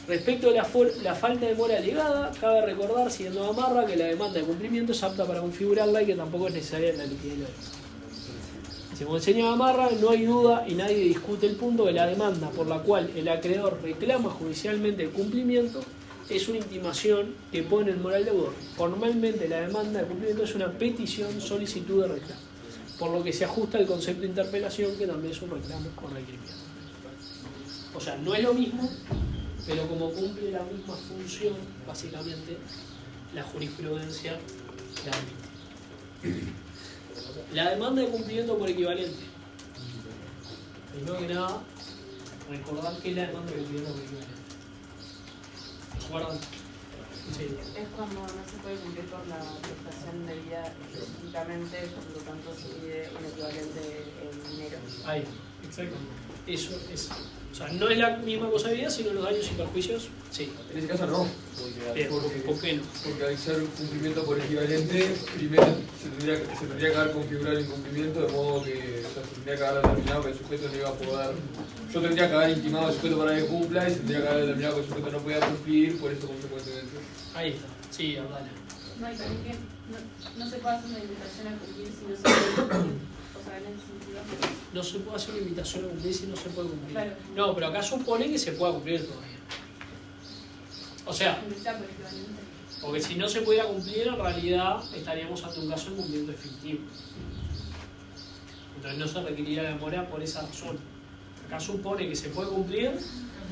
respecto a la falta de mora alegada, cabe recordar, siguiendo Gamarra, que la demanda de cumplimiento es apta para configurarla y que tampoco es necesaria en la liquidez de la deuda. Como enseña Gamarra, no hay duda y nadie discute el punto de la demanda por la cual el acreedor reclama judicialmente el cumplimiento es una intimación que pone en mora al deudor. Formalmente, la demanda de cumplimiento es una petición, solicitud de reclamo, por lo que se ajusta al concepto de interpelación, que también es un reclamo o requerimiento. O sea, no es lo mismo, pero como cumple la misma función, básicamente, la jurisprudencia la admite. La demanda de cumplimiento por equivalente. Primero que nada, recordar que es la demanda de cumplimiento por equivalente. ¿Recuerdan? Sí. Es cuando no se puede cumplir con la prestación debida específicamente, por lo tanto se pide un equivalente en dinero. Ahí, exacto. Eso es. O sea, no es la misma cosa de vida, sino los daños y perjuicios. Sí. En ese caso no. Bien, ¿por qué no? Porque al ser un cumplimiento por equivalente, primero se tendría que haber configurado el incumplimiento de modo que se tendría que haber determinado que el sujeto no iba a poder. Yo tendría que haber intimado al sujeto para que cumpla y se tendría que haber determinado que el sujeto no podía cumplir, por eso consecuentemente. Ahí está. Sí, Abdala. No, y también que no se puede hacer una invitación a cumplir si no se puede cumplir. O sea, en ese sentido. No se puede hacer una invitación a cumplir si no se puede cumplir. Claro. No, pero acá supone que se pueda cumplir todavía. O sea, porque si no se pudiera cumplir, en realidad estaríamos ante un caso de cumplimiento efectivo. Entonces no se requeriría la demora por esa razón. Acá supone que se puede cumplir,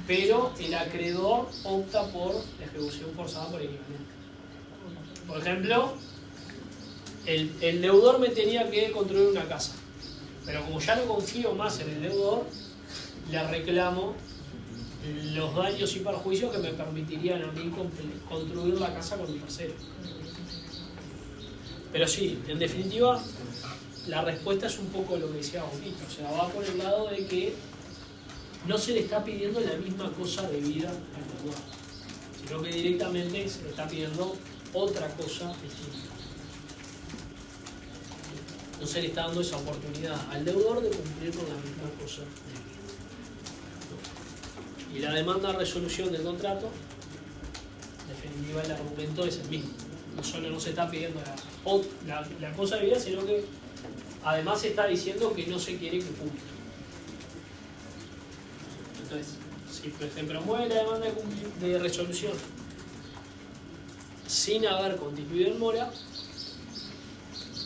pero el acreedor opta por la ejecución forzada por equivalente. Por ejemplo, el deudor me tenía que construir una casa, pero como ya no confío más en el deudor, le reclamo los daños y perjuicios que me permitirían a mí construir la casa con un tercero. Pero sí, en definitiva, la respuesta es un poco lo que decía Bautista, o sea, va por el lado de que no se le está pidiendo la misma cosa de vida al deudor, sino que directamente se le está pidiendo otra cosa distinta. No se le está dando esa oportunidad al deudor de cumplir con la misma cosa de vida. Y la demanda de resolución del contrato, en definitiva el argumento es el mismo. No solo no se está pidiendo la cosa de vida, sino que además se está diciendo que no se quiere que cumpla. Entonces, si por ejemplo mueve la demanda de resolución sin haber constituido en mora,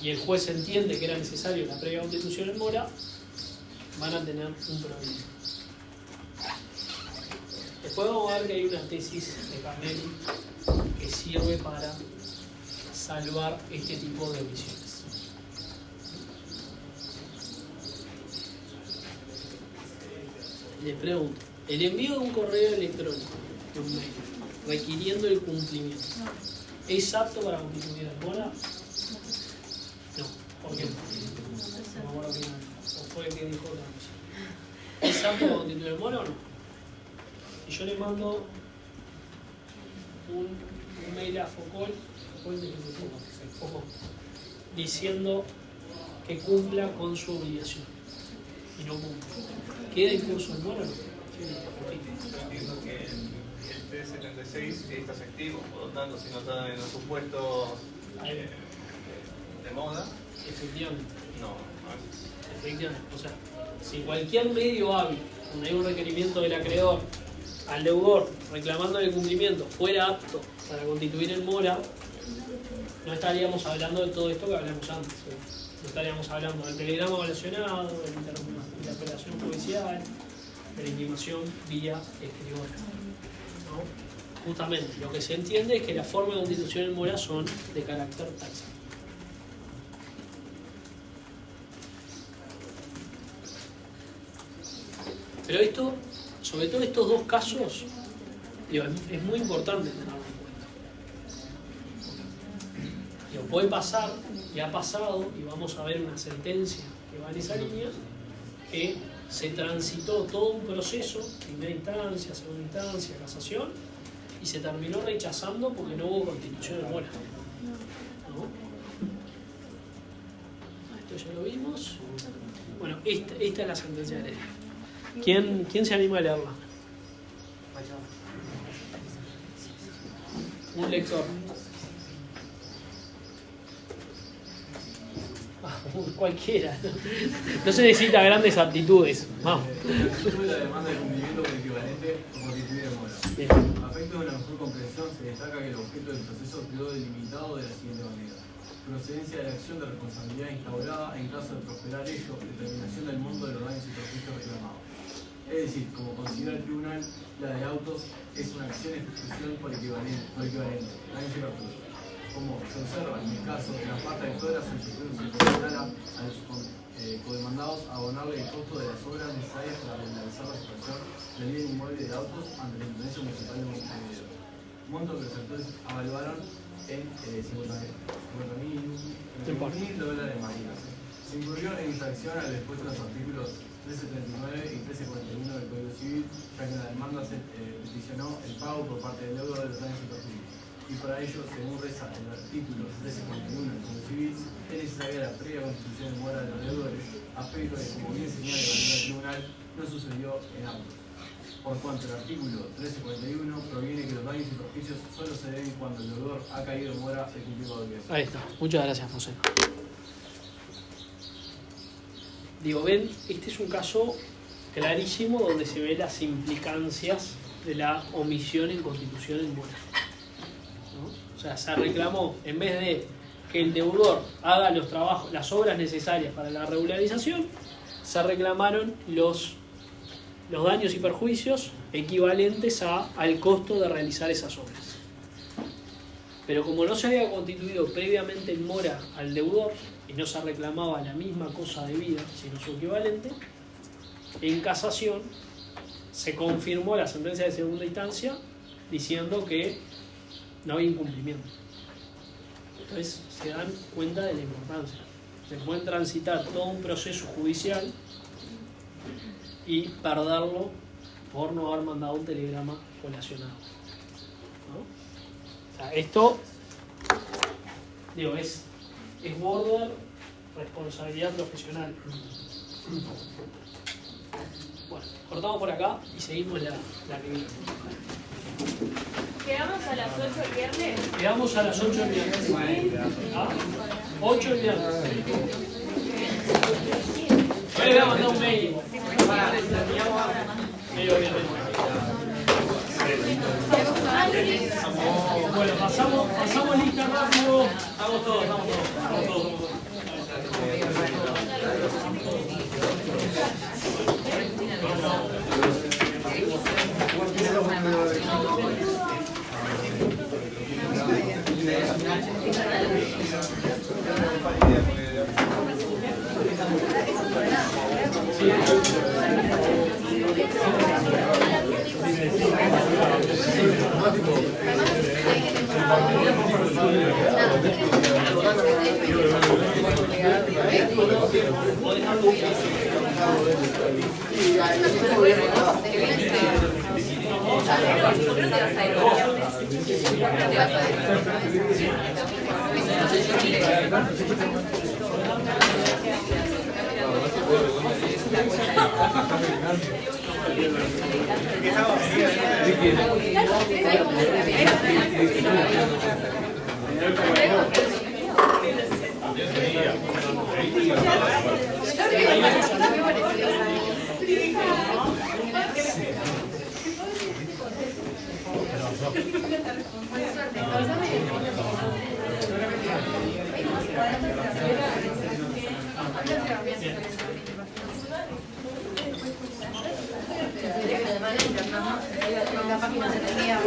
y el juez entiende que era necesario la previa constitución en mora, van a tener un problema. Después vamos a ver que hay una tesis de Carnelli que sirve para salvar este tipo de omisiones. Les pregunto, el envío de un correo electrónico, de un mail, requiriendo el cumplimiento, ¿es apto para constituir en mora? No. ¿Por qué? No me acuerdo quién o fue el que dijo otra cosa. ¿Es apto para constituir en mora o no? Y yo le mando un mail a Foucault diciendo que cumpla con su obligación y no cumple. ¿Queda incluso en mora o no? Entiendo que el T76 está activo, por lo tanto, si no está en los supuestos de moda. Efectivamente. No. Efectivamente. O sea, si cualquier medio hábil, donde hay un requerimiento del acreedor al deudor reclamando el cumplimiento fuera apto para constituir en mora, no estaríamos hablando de todo esto que hablamos antes. No estaríamos hablando del telegrama evaluacionado, de la interpelación judicial, de la intimación vía escribana. ¿No? Justamente, lo que se entiende es que las formas de constitución en mora son de carácter taxativo. Pero esto, sobre todo estos dos casos, digo, es muy importante tenerlo en cuenta. Digo, puede pasar, y ha pasado, y vamos a ver una sentencia que va en esa línea, que se transitó todo un proceso, primera instancia, segunda instancia, casación, y se terminó rechazando porque no hubo constitución en mora. ¿No? Esto ya lo vimos. Bueno, esta es la sentencia de ley. ¿Quién se anima a leerla? Un lector. Cualquiera. No se necesita grandes aptitudes. Vamos. La demanda de cumplimiento por equivalente o constituir en mora. A efectos de una mejor comprensión, se destaca que el objeto del proceso quedó delimitado de la siguiente manera: procedencia de la acción de responsabilidad instaurada en caso de prosperar ello, determinación del monto de los daños y perjuicios reclamados. Es decir, como considera el tribunal, la de autos es una acción de ejecución por equivalente, daños y perjuicios. Como se observa en el caso de la parte actora, se considerará a los codemandados abonarle el costo de las obras necesarias para realizar la situación del bien inmueble de autos ante la Intendencia Municipal de Montevideo. Monto que los actores avaluaron en $50.000 marinas. Se incurrió en infracción al dispuesto de los artículos 1339 y 1341 del Código Civil, ya que en la demanda se peticionó el pago por parte del deudor de los daños y perjuicios. Y para ello, según reza el artículo 1341 del Código Civil, es necesaria la previa constitución de mora de los deudores, aspecto que, como bien señala el tribunal, no sucedió en ambos. Por cuanto el artículo 1341 proviene que los daños y perjuicios solo se deben cuando el deudor ha caído en mora de cumplir la obligación. Ahí está. Muchas gracias, José. Digo, ven, este es un caso clarísimo donde se ve las implicancias de la omisión en constitución en mora. ¿No? O sea, se reclamó, en vez de que el deudor haga los trabajos, las obras necesarias para la regularización, se reclamaron los daños y perjuicios equivalentes al costo de realizar esas obras. Pero como no se había constituido previamente en mora al deudor y no se reclamaba la misma cosa debida, sino su equivalente, en casación se confirmó la sentencia de segunda instancia diciendo que no había incumplimiento. Entonces se dan cuenta de la importancia. Se puede transitar todo un proceso judicial y perderlo por no haber mandado un telegrama colacionado. ¿No? O sea, esto, digo, es border responsabilidad profesional. Bueno, cortamos por acá y seguimos la que viene. ¿Quedamos a las 8 el viernes? Quedamos a las 8 el viernes. ¿Ah? 8 el viernes. Yo le voy a mandar un mail. Bueno, pasamos lista rápido. Vamos todos. La página se tenía.